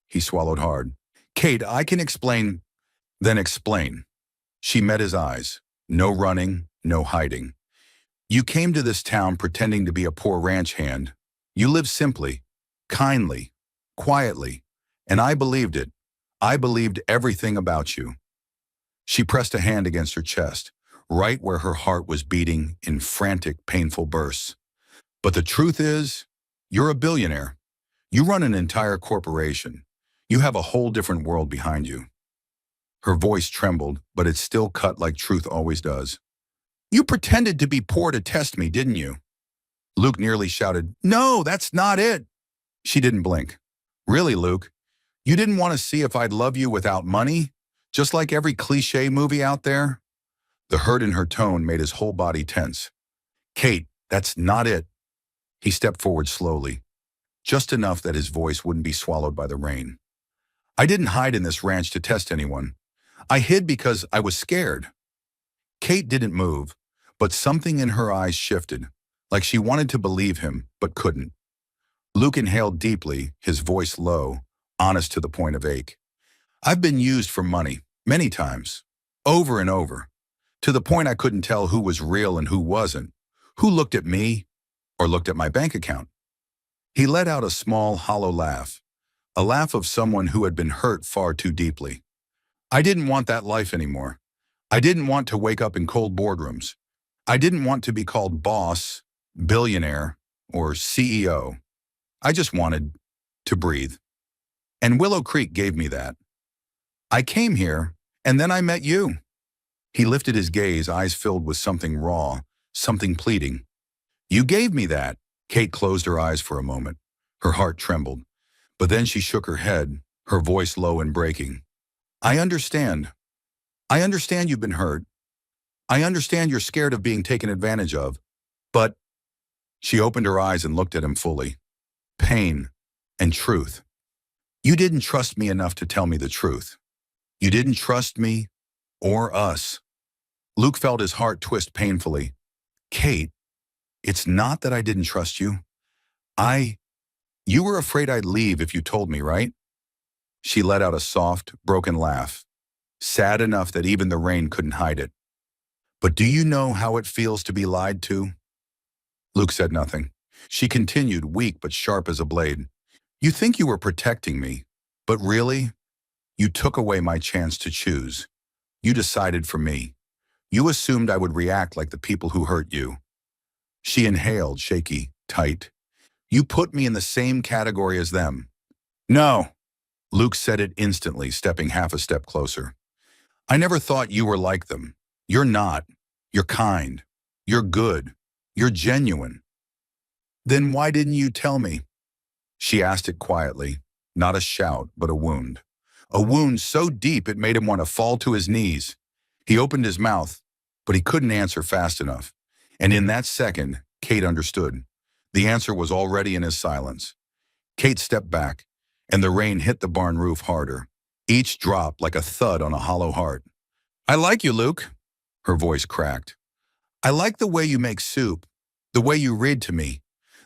He swallowed hard. "Kate, I can explain." "Then explain." She met his eyes. No running, no hiding. "You came to this town pretending to be a poor ranch hand. You lived simply, kindly, quietly, and I believed it. I believed everything about you." She pressed a hand against her chest, right where her heart was beating in frantic, painful bursts. "But the truth is, you're a billionaire. You run an entire corporation. You have a whole different world behind you." Her voice trembled, but it still cut like truth always does. "You pretended to be poor to test me, didn't you?" Luke nearly shouted, "No, that's not it." She didn't blink. "Really, Luke? You didn't want to see if I'd love you without money? Just like every cliché movie out there?" The hurt in her tone made his whole body tense. "Kate, that's not it." He stepped forward slowly, just enough that his voice wouldn't be swallowed by the rain. "I didn't hide in this ranch to test anyone. I hid because I was scared." Kate didn't move, but something in her eyes shifted, like she wanted to believe him, but couldn't. Luke inhaled deeply, his voice low, honest to the point of ache. "I've been used for money, many times, over and over, to the point I couldn't tell who was real and who wasn't, who looked at me or looked at my bank account." He let out a small, hollow laugh, a laugh of someone who had been hurt far too deeply. "I didn't want that life anymore. I didn't want to wake up in cold boardrooms. I didn't want to be called boss, billionaire, or CEO. I just wanted to breathe. And Willow Creek gave me that. I came here, and then I met you." He lifted his gaze, eyes filled with something raw, something pleading. "You gave me that." Kate closed her eyes for a moment. Her heart trembled. But then she shook her head, her voice low and breaking. "I understand. I understand you've been hurt. I understand you're scared of being taken advantage of. But—" She opened her eyes and looked at him fully. "Pain and truth. You didn't trust me enough to tell me the truth. You didn't trust me or us." Luke felt his heart twist painfully. "Kate, it's not that I didn't trust you. You were afraid I'd leave if you told me, right?" She let out a soft, broken laugh, sad enough that even the rain couldn't hide it. "But do you know how it feels to be lied to?" Luke said nothing. She continued, weak but sharp as a blade. "You think you were protecting me, but really, you took away my chance to choose. You decided for me. You assumed I would react like the people who hurt you." She inhaled, shaky, tight. "You put me in the same category as them." "No." Luke said it instantly, stepping half a step closer. "I never thought you were like them. You're not. You're kind. You're good. You're genuine." "Then why didn't you tell me?" She asked it quietly, not a shout, but a wound. A wound so deep it made him want to fall to his knees. He opened his mouth, but he couldn't answer fast enough. And in that second, Kate understood. The answer was already in his silence. Kate stepped back, and the rain hit the barn roof harder, each drop like a thud on a hollow heart. "I like you, Luke." Her voice cracked. "I like the way you make soup, the way you read to me,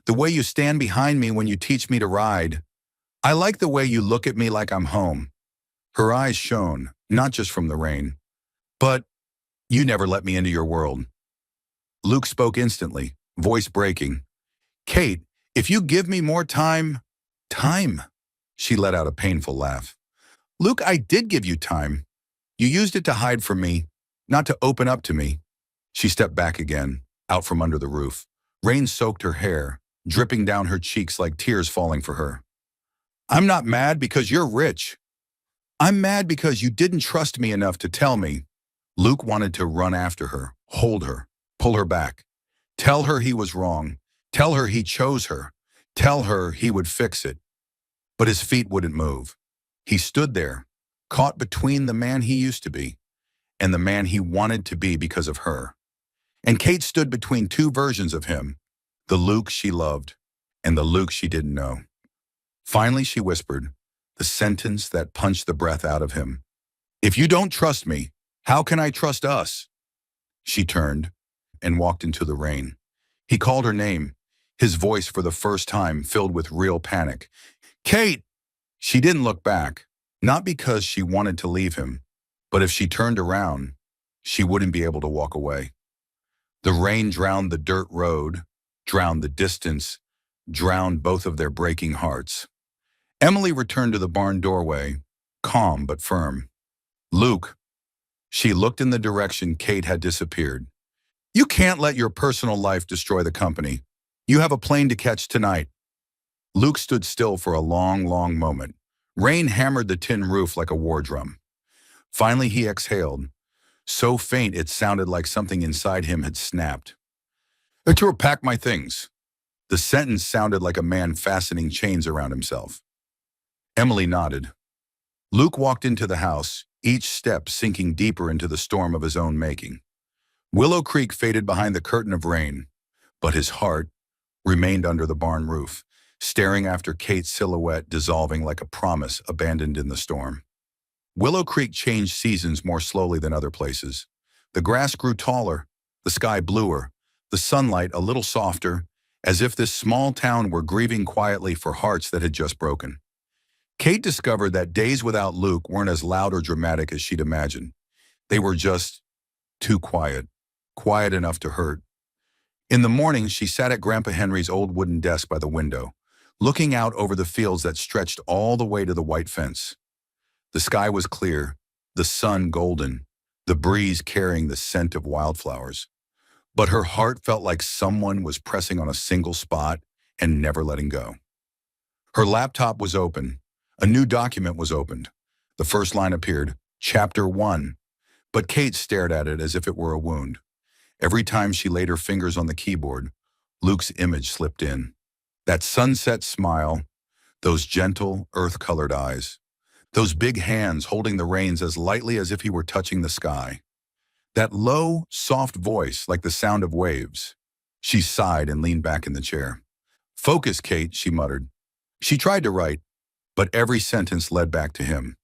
the way you stand behind me when you teach me to ride. I like the way you look at me like I'm home." Her eyes shone, not just from the rain. "But you never let me into your world." Luke spoke instantly, voice breaking. "Kate, if you give me more time—" "Time?" She let out a painful laugh. "Luke, I did give you time. You used it to hide from me, not to open up to me." She stepped back again, out from under the roof. Rain soaked her hair, dripping down her cheeks like tears falling for her. "I'm not mad because you're rich. I'm mad because you didn't trust me enough to tell me." Luke wanted to run after her, hold her, pull her back. Tell her he was wrong. Tell her he chose her. Tell her he would fix it. But his feet wouldn't move. He stood there, caught between the man he used to be and the man he wanted to be because of her. And Kate stood between two versions of him, the Luke she loved and the Luke she didn't know. Finally, she whispered, the sentence that punched the breath out of him. If you don't trust me, how can I trust us? She turned and walked into the rain. He called her name, his voice for the first time filled with real panic. Kate! She didn't look back, not because she wanted to leave him, but if she turned around, she wouldn't be able to walk away. The rain drowned the dirt road, drowned the distance, drowned both of their breaking hearts. Emily returned to the barn doorway, calm but firm. Luke. She looked in the direction Kate had disappeared. You can't let your personal life destroy the company. You have a plane to catch tonight. Luke stood still for a long, long moment. Rain hammered the tin roof like a war drum. Finally, he exhaled, so faint it sounded like something inside him had snapped. I to pack my things. The sentence sounded like a man fastening chains around himself. Emily nodded. Luke walked into the house, each step sinking deeper into the storm of his own making. Willow Creek faded behind the curtain of rain, but his heart remained under the barn roof, staring after Kate's silhouette dissolving like a promise abandoned in the storm. Willow Creek changed seasons more slowly than other places. The grass grew taller, the sky bluer, the sunlight a little softer, as if this small town were grieving quietly for hearts that had just broken. Kate discovered that days without Luke weren't as loud or dramatic as she'd imagined. They were just too quiet, quiet enough to hurt. In the morning, she sat at Grandpa Henry's old wooden desk by the window, looking out over the fields that stretched all the way to the white fence. The sky was clear, the sun golden, the breeze carrying the scent of wildflowers. But her heart felt like someone was pressing on a single spot and never letting go. Her laptop was open. A new document was opened. The first line appeared, Chapter 1. But Kate stared at it as if it were a wound. Every time she laid her fingers on the keyboard, Luke's image slipped in. That sunset smile, those gentle, earth-colored eyes, those big hands holding the reins as lightly as if he were touching the sky. That low, soft voice like the sound of waves. She sighed and leaned back in the chair. Focus, Kate, she muttered. She tried to write, but every sentence led back to him.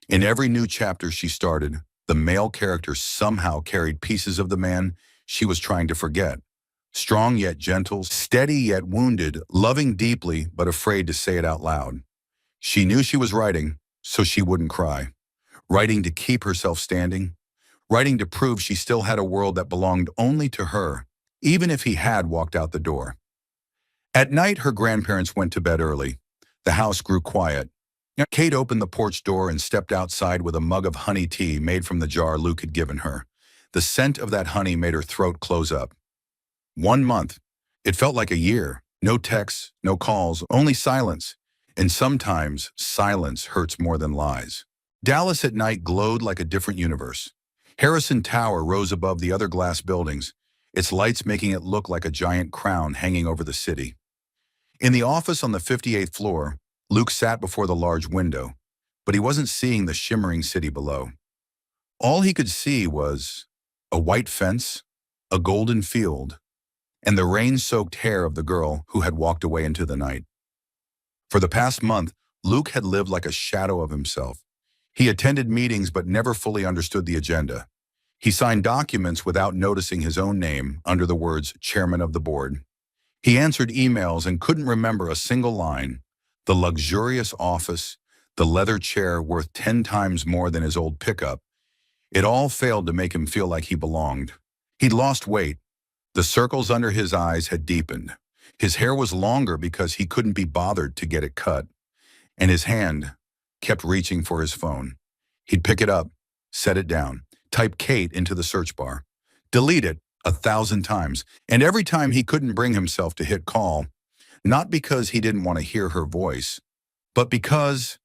In every new chapter she started, the male character somehow carried pieces of the man she was trying to forget. Strong yet gentle, steady yet wounded, loving deeply but afraid to say it out loud. She knew she was writing, so she wouldn't cry. Writing to keep herself standing. Writing to prove she still had a world that belonged only to her, even if he had walked out the door. At night, her grandparents went to bed early. The house grew quiet. Kate opened the porch door and stepped outside with a mug of honey tea made from the jar Luke had given her. The scent of that honey made her throat close up. 1 month. It felt like a year. No texts, no calls, only silence. And sometimes silence hurts more than lies. Dallas at night glowed like a different universe. Harrison Tower rose above the other glass buildings, its lights making it look like a giant crown hanging over the city. In the office on the 58th floor, Luke sat before the large window, but he wasn't seeing the shimmering city below. All he could see was a white fence, a golden field, and the rain-soaked hair of the girl who had walked away into the night. For the past month, Luke had lived like a shadow of himself. He attended meetings but never fully understood the agenda. He signed documents without noticing his own name under the words Chairman of the Board. He answered emails and couldn't remember a single line. The luxurious office, the leather chair worth 10 times more than his old pickup. It all failed to make him feel like he belonged. He'd lost weight. The circles under his eyes had deepened. His hair was longer because he couldn't be bothered to get it cut. And his hand kept reaching for his phone. He'd pick it up, set it down, type Kate into the search bar, delete it 1,000 times, and every time he couldn't bring himself to hit call, not because he didn't want to hear her voice, but because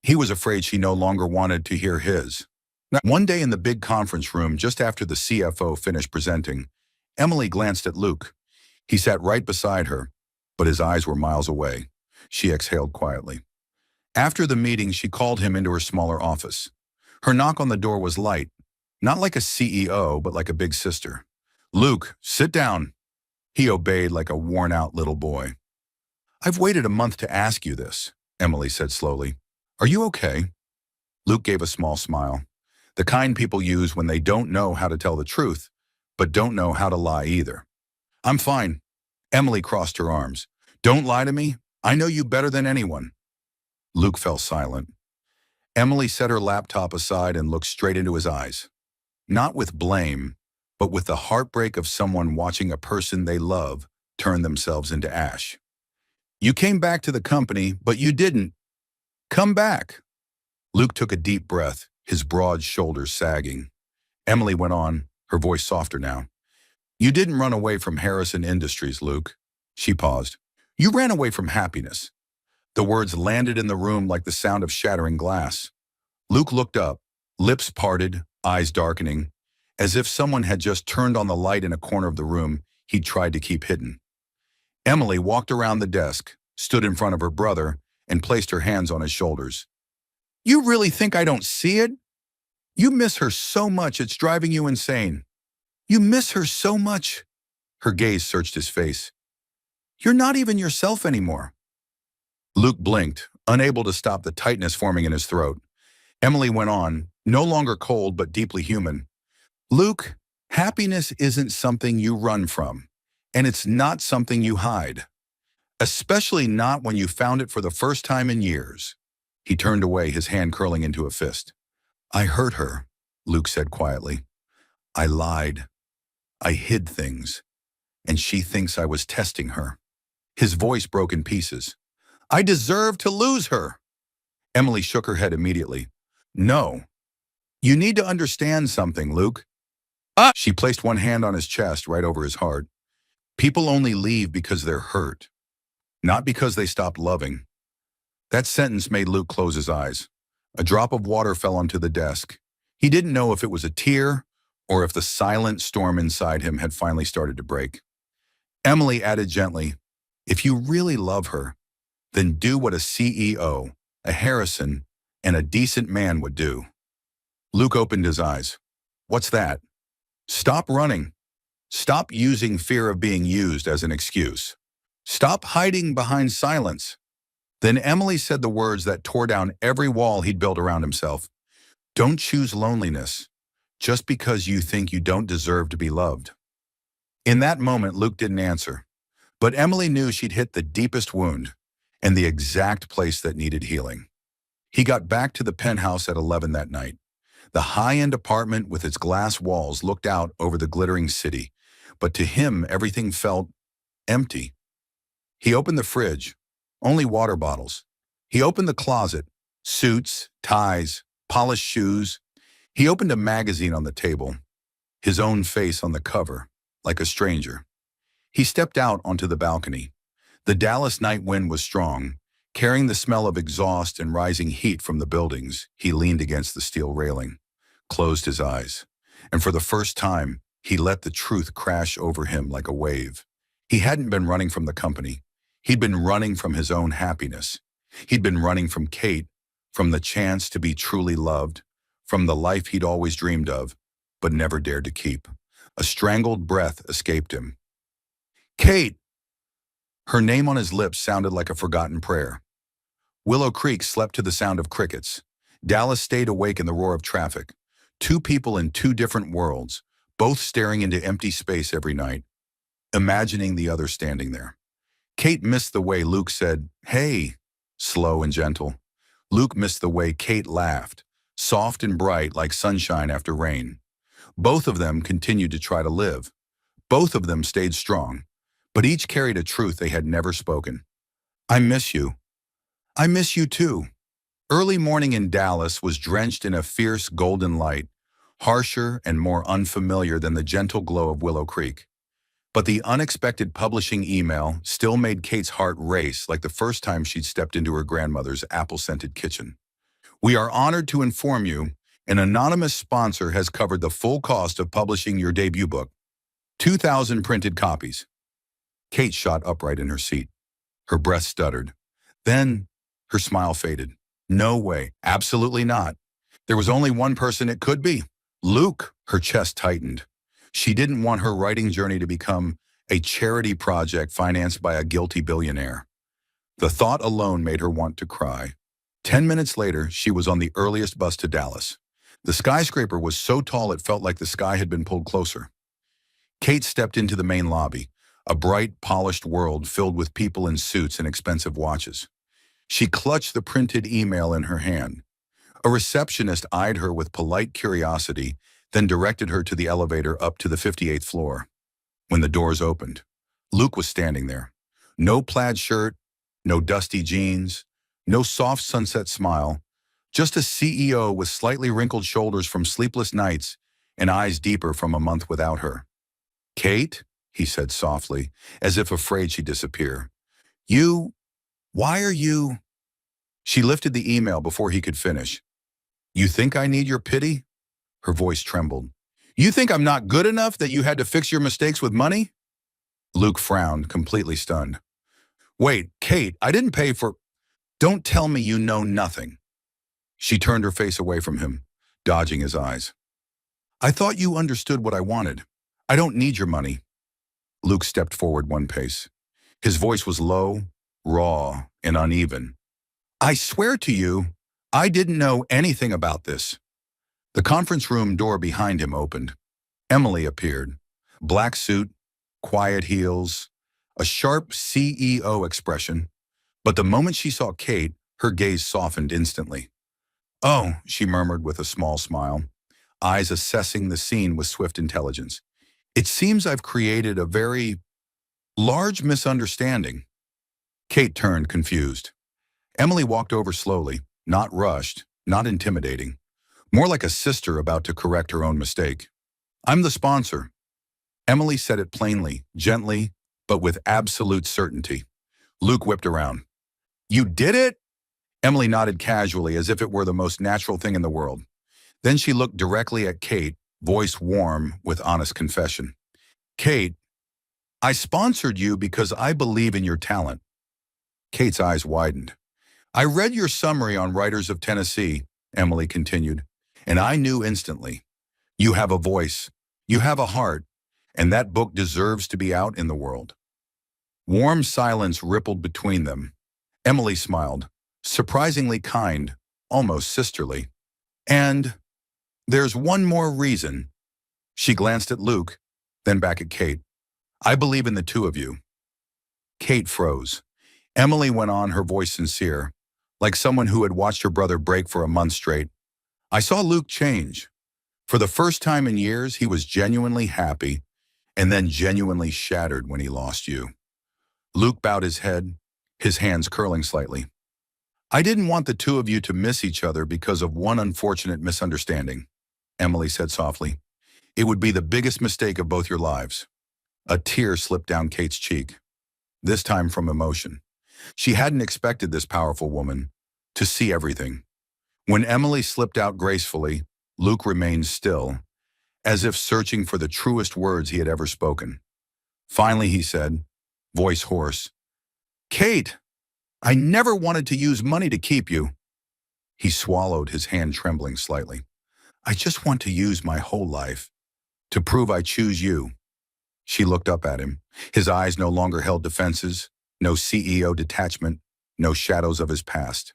he was afraid she no longer wanted to hear his. Now, one day in the big conference room, just after the CFO finished presenting, Emily glanced at Luke. He sat right beside her, but his eyes were miles away. She exhaled quietly. After the meeting, she called him into her smaller office. Her knock on the door was light, not like a CEO, but like a big sister. Luke, sit down. He obeyed like a worn-out little boy. I've waited a month to ask you this, Emily said slowly. Are you okay? Luke gave a small smile, the kind people use when they don't know how to tell the truth, but don't know how to lie either. I'm fine. Emily crossed her arms. Don't lie to me. I know you better than anyone. Luke fell silent. Emily set her laptop aside and looked straight into his eyes. Not with blame, but with the heartbreak of someone watching a person they love turn themselves into ash. You came back to the company, but you didn't. Come back. Luke took a deep breath, his broad shoulders sagging. Emily went on, her voice softer now. You didn't run away from Harrison Industries, Luke. She paused. You ran away from happiness. The words landed in the room like the sound of shattering glass. Luke looked up, lips parted, eyes darkening, as if someone had just turned on the light in a corner of the room he'd tried to keep hidden. Emily walked around the desk, stood in front of her brother, and placed her hands on his shoulders. You really think I don't see it? You miss her so much it's driving you insane. You miss her so much. Her gaze searched his face. You're not even yourself anymore. Luke blinked, unable to stop the tightness forming in his throat. Emily went on, no longer cold but deeply human. Luke, happiness isn't something you run from, and it's not something you hide. Especially not when you found it for the first time in years. He turned away, his hand curling into a fist. I hurt her, Luke said quietly. I lied. I hid things, and she thinks I was testing her. His voice broke in pieces. I deserve to lose her. Emily shook her head immediately. No. You need to understand something, Luke. She placed one hand on his chest right over his heart. People only leave because they're hurt, not because they stopped loving. That sentence made Luke close his eyes. A drop of water fell onto the desk. He didn't know if it was a tear or if the silent storm inside him had finally started to break. Emily added gently, if you really love her, then do what a CEO, a Harrison, and a decent man would do. Luke opened his eyes. What's that? Stop running. Stop using fear of being used as an excuse. Stop hiding behind silence. Then Emily said the words that tore down every wall he'd built around himself. Don't choose loneliness just because you think you don't deserve to be loved. In that moment, Luke didn't answer, but Emily knew she'd hit the deepest wound and the exact place that needed healing. He got back to the penthouse at 11 that night. The high-end apartment with its glass walls looked out over the glittering city, but to him, everything felt empty. He opened the fridge, only water bottles. He opened the closet, suits, ties, polished shoes. He opened a magazine on the table, his own face on the cover, like a stranger. He stepped out onto the balcony. The Dallas night wind was strong. Carrying the smell of exhaust and rising heat from the buildings, he leaned against the steel railing, closed his eyes, and for the first time, he let the truth crash over him like a wave. He hadn't been running from the company. He'd been running from his own happiness. He'd been running from Kate, from the chance to be truly loved, from the life he'd always dreamed of, but never dared to keep. A strangled breath escaped him. Kate! Her name on his lips sounded like a forgotten prayer. Willow Creek slept to the sound of crickets. Dallas stayed awake in the roar of traffic. Two people in two different worlds, both staring into empty space every night, imagining the other standing there. Kate missed the way Luke said, hey, slow and gentle. Luke missed the way Kate laughed, soft and bright like sunshine after rain. Both of them continued to try to live. Both of them stayed strong, but each carried a truth they had never spoken. I miss you. I miss you too. Early morning in Dallas was drenched in a fierce golden light, harsher and more unfamiliar than the gentle glow of Willow Creek. But the unexpected publishing email still made Kate's heart race like the first time she'd stepped into her grandmother's apple-scented kitchen. We are honored to inform you an anonymous sponsor has covered the full cost of publishing your debut book. 2,000 printed copies. Kate shot upright in her seat. Her breath stuttered. Then her smile faded. No way, absolutely not. There was only one person it could be. Luke. Her chest tightened. She didn't want her writing journey to become a charity project financed by a guilty billionaire. The thought alone made her want to cry. 10 minutes later, she was on the earliest bus to Dallas. The skyscraper was so tall it felt like the sky had been pulled closer. Kate stepped into the main lobby, a bright, polished world filled with people in suits and expensive watches. She clutched the printed email in her hand. A receptionist eyed her with polite curiosity, then directed her to the elevator up to the 58th floor. When the doors opened, Luke was standing there. No plaid shirt, no dusty jeans, no soft sunset smile, just a CEO with slightly wrinkled shoulders from sleepless nights and eyes deeper from a month without her. "Kate," he said softly, as if afraid she'd disappear. Why are you?" She lifted the email before he could finish. "You think I need your pity?" Her voice trembled. "You think I'm not good enough that you had to fix your mistakes with money?" Luke frowned, completely stunned. "Wait, Kate, I didn't pay for—" "Don't tell me you know nothing." She turned her face away from him, dodging his eyes. "I thought you understood what I wanted. I don't need your money." Luke stepped forward one pace. His voice was low, raw, and uneven. "I swear to you, I didn't know anything about this." The conference room door behind him opened. Emily appeared. Black suit, quiet heels, a sharp CEO expression. But the moment she saw Kate, her gaze softened instantly. "Oh," she murmured with a small smile, eyes assessing the scene with swift intelligence. "It seems I've created a very large misunderstanding." Kate turned, confused. Emily walked over slowly, not rushed, not intimidating, more like a sister about to correct her own mistake. "I'm the sponsor." Emily said it plainly, gently, but with absolute certainty. Luke whipped around. "You did it?" Emily nodded casually as if it were the most natural thing in the world. Then she looked directly at Kate, voice warm with honest confession. "Kate, I sponsored you because I believe in your talent." Kate's eyes widened. "I read your summary on Writers of Tennessee," Emily continued, "and I knew instantly. You have a voice, you have a heart, and that book deserves to be out in the world." Warm silence rippled between them. Emily smiled, surprisingly kind, almost sisterly. "And there's one more reason." She glanced at Luke, then back at Kate. "I believe in the two of you." Kate froze. Emily went on, her voice sincere, like someone who had watched her brother break for a month straight. "I saw Luke change. For the first time in years, he was genuinely happy, and then genuinely shattered when he lost you." Luke bowed his head, his hands curling slightly. "I didn't want the two of you to miss each other because of one unfortunate misunderstanding," Emily said softly. "It would be the biggest mistake of both your lives." A tear slipped down Kate's cheek, this time from emotion. She hadn't expected this powerful woman to see everything. When Emily slipped out gracefully, Luke remained still, as if searching for the truest words he had ever spoken. Finally, he said, voice hoarse, "Kate, I never wanted to use money to keep you." He swallowed, his hand trembling slightly. "I just want to use my whole life to prove I choose you." She looked up at him. His eyes no longer held defenses, no CEO detachment, no shadows of his past.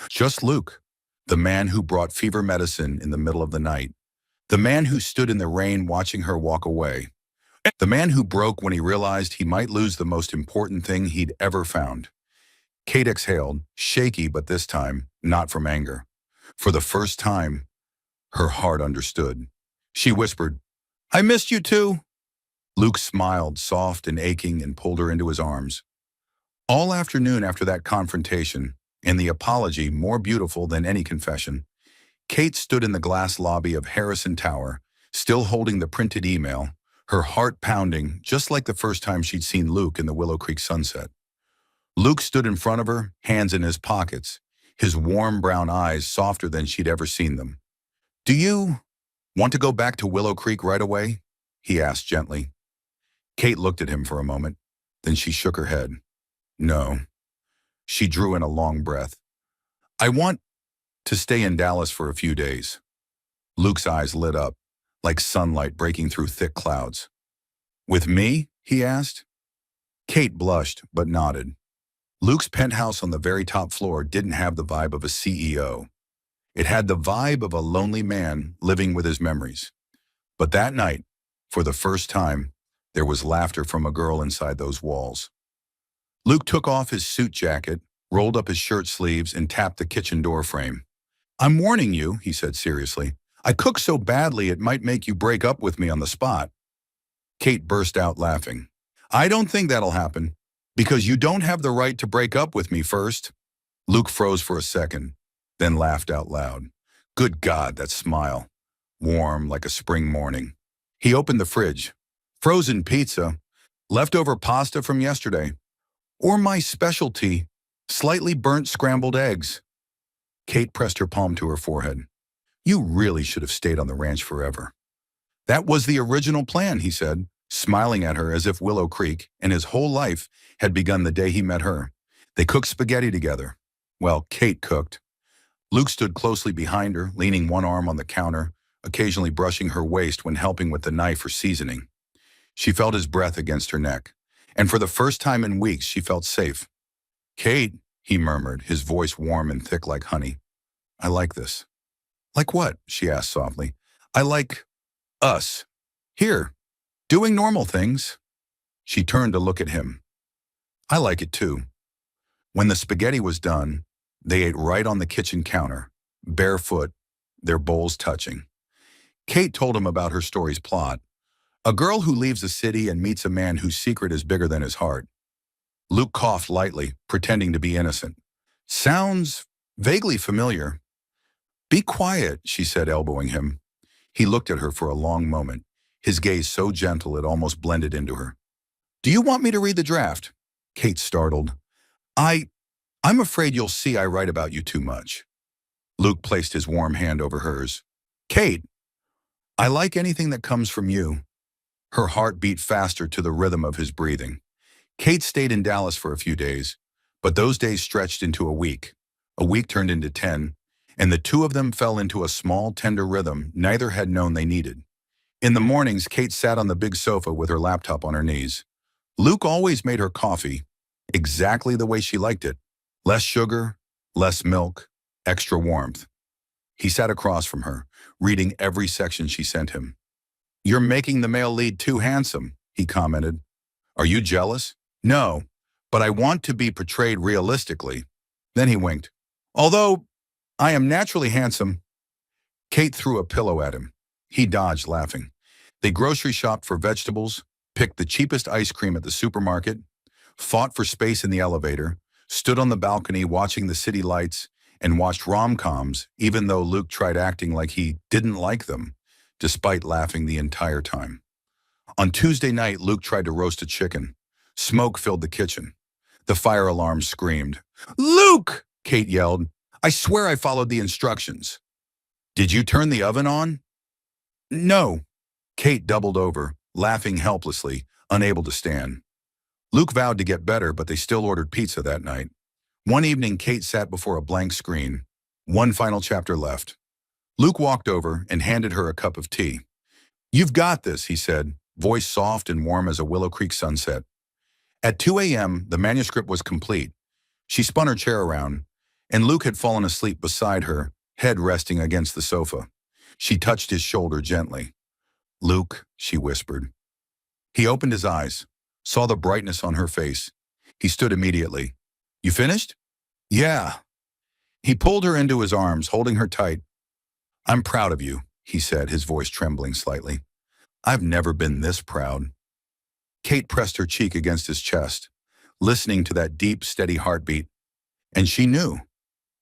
Just Luke, the man who brought fever medicine in the middle of the night, the man who stood in the rain watching her walk away, the man who broke when he realized he might lose the most important thing he'd ever found. Kate exhaled, shaky but this time, not from anger. For the first time, her heart understood. She whispered, "I missed you too." Luke smiled, soft and aching, and pulled her into his arms. All afternoon after that confrontation, and the apology more beautiful than any confession, Kate stood in the glass lobby of Harrison Tower, still holding the printed email, her heart pounding just like the first time she'd seen Luke in the Willow Creek sunset. Luke stood in front of her, hands in his pockets, his warm brown eyes softer than she'd ever seen them. "Do you want to go back to Willow Creek right away?" he asked gently. Kate looked at him for a moment, then she shook her head. "No." She drew in a long breath. "I want to stay in Dallas for a few days." Luke's eyes lit up, like sunlight breaking through thick clouds. "With me?" he asked. Kate blushed, but nodded. Luke's penthouse on the very top floor didn't have the vibe of a CEO. It had the vibe of a lonely man living with his memories. But that night, for the first time, there was laughter from a girl inside those walls. Luke took off his suit jacket, rolled up his shirt sleeves, and tapped the kitchen door frame. "I'm warning you," he said seriously. "I cook so badly it might make you break up with me on the spot." Kate burst out laughing. "I don't think that'll happen, because you don't have the right to break up with me first." Luke froze for a second, then laughed out loud. Good God, that smile. Warm like a spring morning. He opened the fridge. Frozen pizza, leftover pasta from yesterday, or my specialty, slightly burnt scrambled eggs. Kate pressed her palm to her forehead. "You really should have stayed on the ranch forever." "That was the original plan," he said, smiling at her as if Willow Creek and his whole life had begun the day he met her. They cooked spaghetti together. Well, Kate cooked. Luke stood closely behind her, leaning one arm on the counter, occasionally brushing her waist when helping with the knife or seasoning. She felt his breath against her neck, and for the first time in weeks she felt safe. "Kate," he murmured, his voice warm and thick like honey. "I like this." "Like what?" she asked softly. "I like us. Here, doing normal things." She turned to look at him. "I like it too." When the spaghetti was done, they ate right on the kitchen counter, barefoot, their bowls touching. Kate told him about her story's plot. A girl who leaves a city and meets a man whose secret is bigger than his heart. Luke coughed lightly, pretending to be innocent. "Sounds vaguely familiar." "Be quiet," she said, elbowing him. He looked at her for a long moment, his gaze so gentle it almost blended into her. "Do you want me to read the draft?" Kate startled. I'm afraid you'll see I write about you too much." Luke placed his warm hand over hers. "Kate, I like anything that comes from you." Her heart beat faster to the rhythm of his breathing. Kate stayed in Dallas for a few days, but those days stretched into a week. A week turned into 10, and the two of them fell into a small, tender rhythm neither had known they needed. In the mornings, Kate sat on the big sofa with her laptop on her knees. Luke always made her coffee, exactly the way she liked it. Less sugar, less milk, extra warmth. He sat across from her, reading every section she sent him. "You're making the male lead too handsome," he commented. "Are you jealous?" "No, but I want to be portrayed realistically." Then he winked. "Although I am naturally handsome." Kate threw a pillow at him. He dodged, laughing. They grocery shopped for vegetables, picked the cheapest ice cream at the supermarket, fought for space in the elevator, stood on the balcony watching the city lights, and watched rom-coms, even though Luke tried acting like he didn't like them, despite laughing the entire time. On Tuesday night, Luke tried to roast a chicken. Smoke filled the kitchen. The fire alarm screamed. "Luke!" Kate yelled. "I swear I followed the instructions." "Did you turn the oven on?" "No." Kate doubled over, laughing helplessly, unable to stand. Luke vowed to get better, but they still ordered pizza that night. One evening, Kate sat before a blank screen. One final chapter left. Luke walked over and handed her a cup of tea. "You've got this," he said, voice soft and warm as a Willow Creek sunset. At 2 a.m., the manuscript was complete. She spun her chair around, and Luke had fallen asleep beside her, head resting against the sofa. She touched his shoulder gently. "Luke," she whispered. He opened his eyes, saw the brightness on her face. He stood immediately. "You finished?" "Yeah." He pulled her into his arms, holding her tight. "I'm proud of you," he said, his voice trembling slightly. "I've never been this proud." Kate pressed her cheek against his chest, listening to that deep, steady heartbeat. And she knew.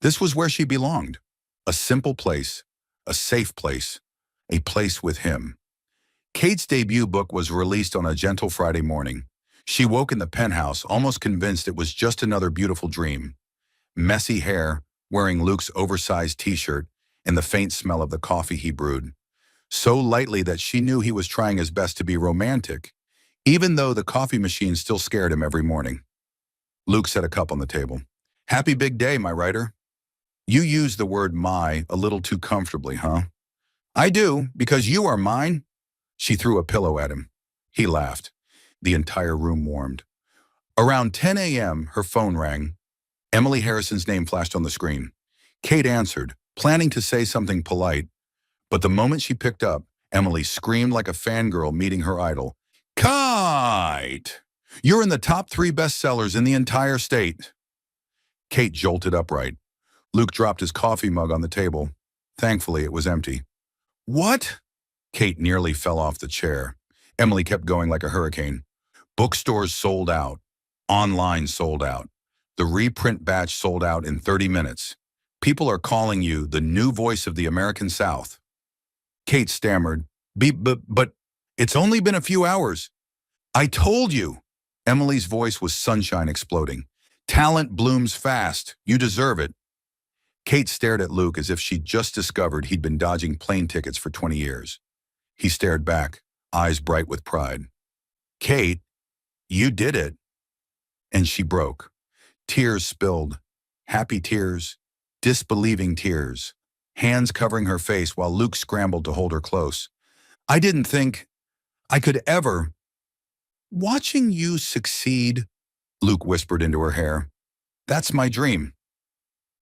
This was where she belonged. A simple place, a safe place, a place with him. Kate's debut book was released on a gentle Friday morning. She woke in the penthouse, almost convinced it was just another beautiful dream. Messy hair, wearing Luke's oversized t-shirt, and the faint smell of the coffee he brewed. So lightly that she knew he was trying his best to be romantic, even though the coffee machine still scared him every morning. Luke set a cup on the table. "Happy big day, my writer." "You use the word my a little too comfortably, huh?" "I do, because you are mine." She threw a pillow at him. He laughed. The entire room warmed. Around 10 a.m., her phone rang. Emily Harrison's name flashed on the screen. Kate answered, planning to say something polite, but the moment she picked up, Emily screamed like a fangirl meeting her idol. Kite! You're in the top 3 bestsellers in the entire state. Kate jolted upright. Luke dropped his coffee mug on the table. Thankfully, it was empty. What? Kate nearly fell off the chair. Emily kept going like a hurricane. Bookstores sold out. Online sold out. The reprint batch sold out in 30 minutes. People are calling you the new voice of the American South. Kate stammered, but it's only been a few hours. I told you. Emily's voice was sunshine exploding. Talent blooms fast. You deserve it. Kate stared at Luke as if she'd just discovered he'd been dodging plane tickets for 20 years. He stared back, eyes bright with pride. Kate, you did it. And she broke. Tears spilled. Happy tears. Disbelieving tears. Hands covering her face while Luke scrambled to hold her close. I didn't think I could ever. Watching you succeed, Luke whispered into her hair. That's my dream.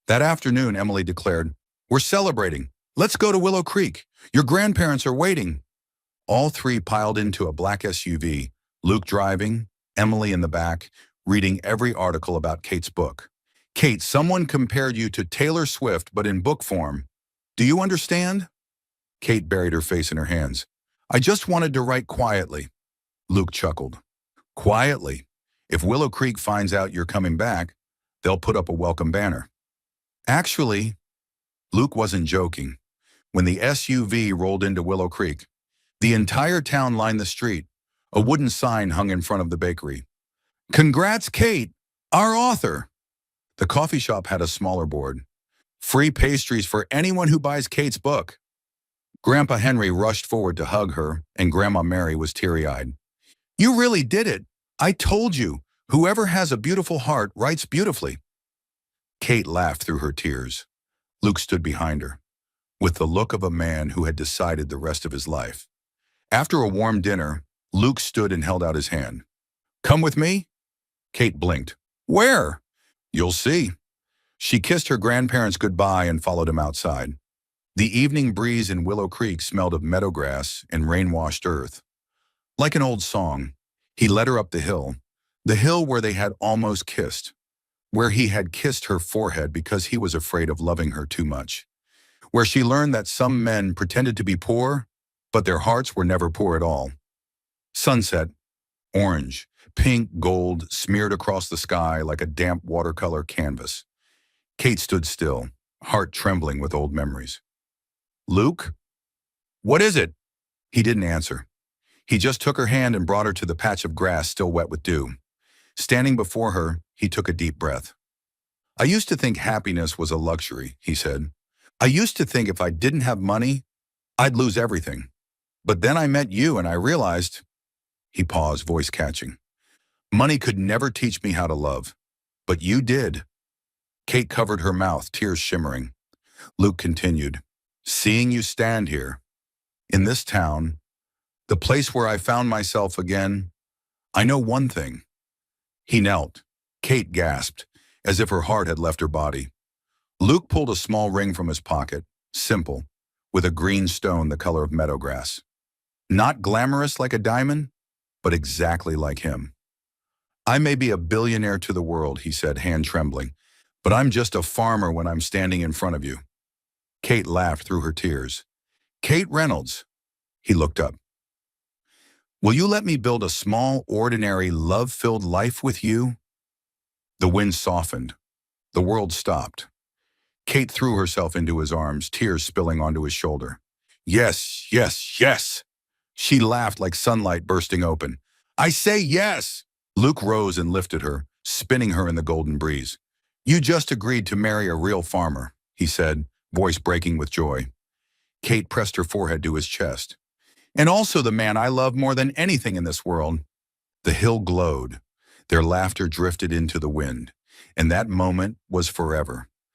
That afternoon, Emily declared, we're celebrating. Let's go to Willow Creek. Your grandparents are waiting. All 3 piled into a black SUV, Luke driving, Emily in the back, reading every article about Kate's book. Kate, someone compared you to Taylor Swift, but in book form. Do you understand? Kate buried her face in her hands. I just wanted to write quietly. Luke chuckled. Quietly. If Willow Creek finds out you're coming back, they'll put up a welcome banner. Actually, Luke wasn't joking. When the SUV rolled into Willow Creek, the entire town lined the street. A wooden sign hung in front of the bakery. Congrats, Kate, our author. The coffee shop had a smaller board. Free pastries for anyone who buys Kate's book. Grandpa Henry rushed forward to hug her, and Grandma Mary was teary-eyed. You really did it. I told you, whoever has a beautiful heart writes beautifully. Kate laughed through her tears. Luke stood behind her, with the look of a man who had decided the rest of his life. After a warm dinner, Luke stood and held out his hand. Come with me? Kate blinked. Where? You'll see. She kissed her grandparents goodbye and followed him outside. The evening breeze in Willow Creek smelled of meadowgrass and rain-washed earth. Like an old song, he led her up the hill where they had almost kissed, where he had kissed her forehead because he was afraid of loving her too much, where she learned that some men pretended to be poor, but their hearts were never poor at all. Sunset, orange, pink, gold, smeared across the sky like a damp watercolor canvas. Kate stood still, heart trembling with old memories. Luke? What is it? He didn't answer. He just took her hand and brought her to the patch of grass still wet with dew. Standing before her, he took a deep breath. I used to think happiness was a luxury, he said. I used to think if I didn't have money, I'd lose everything. But then I met you and I realized, he paused, voice catching. Money could never teach me how to love, but you did. Kate covered her mouth, tears shimmering. Luke continued, seeing you stand here, in this town, the place where I found myself again, I know one thing. He knelt. Kate gasped, as if her heart had left her body. Luke pulled a small ring from his pocket, simple, with a green stone the color of meadowgrass. Not glamorous like a diamond, but exactly like him. I may be a billionaire to the world, he said, hand trembling, but I'm just a farmer when I'm standing in front of you. Kate laughed through her tears. Kate Reynolds. He looked up. Will you let me build a small, ordinary, love-filled life with you? The wind softened. The world stopped. Kate threw herself into his arms, tears spilling onto his shoulder. Yes, yes, yes. She laughed like sunlight bursting open. I say yes. Luke rose and lifted her, spinning her in the golden breeze. You just agreed to marry a real farmer, he said, voice breaking with joy. Kate pressed her forehead to his chest. And also the man I love more than anything in this world. The hill glowed. Their laughter drifted into the wind, and that moment was forever.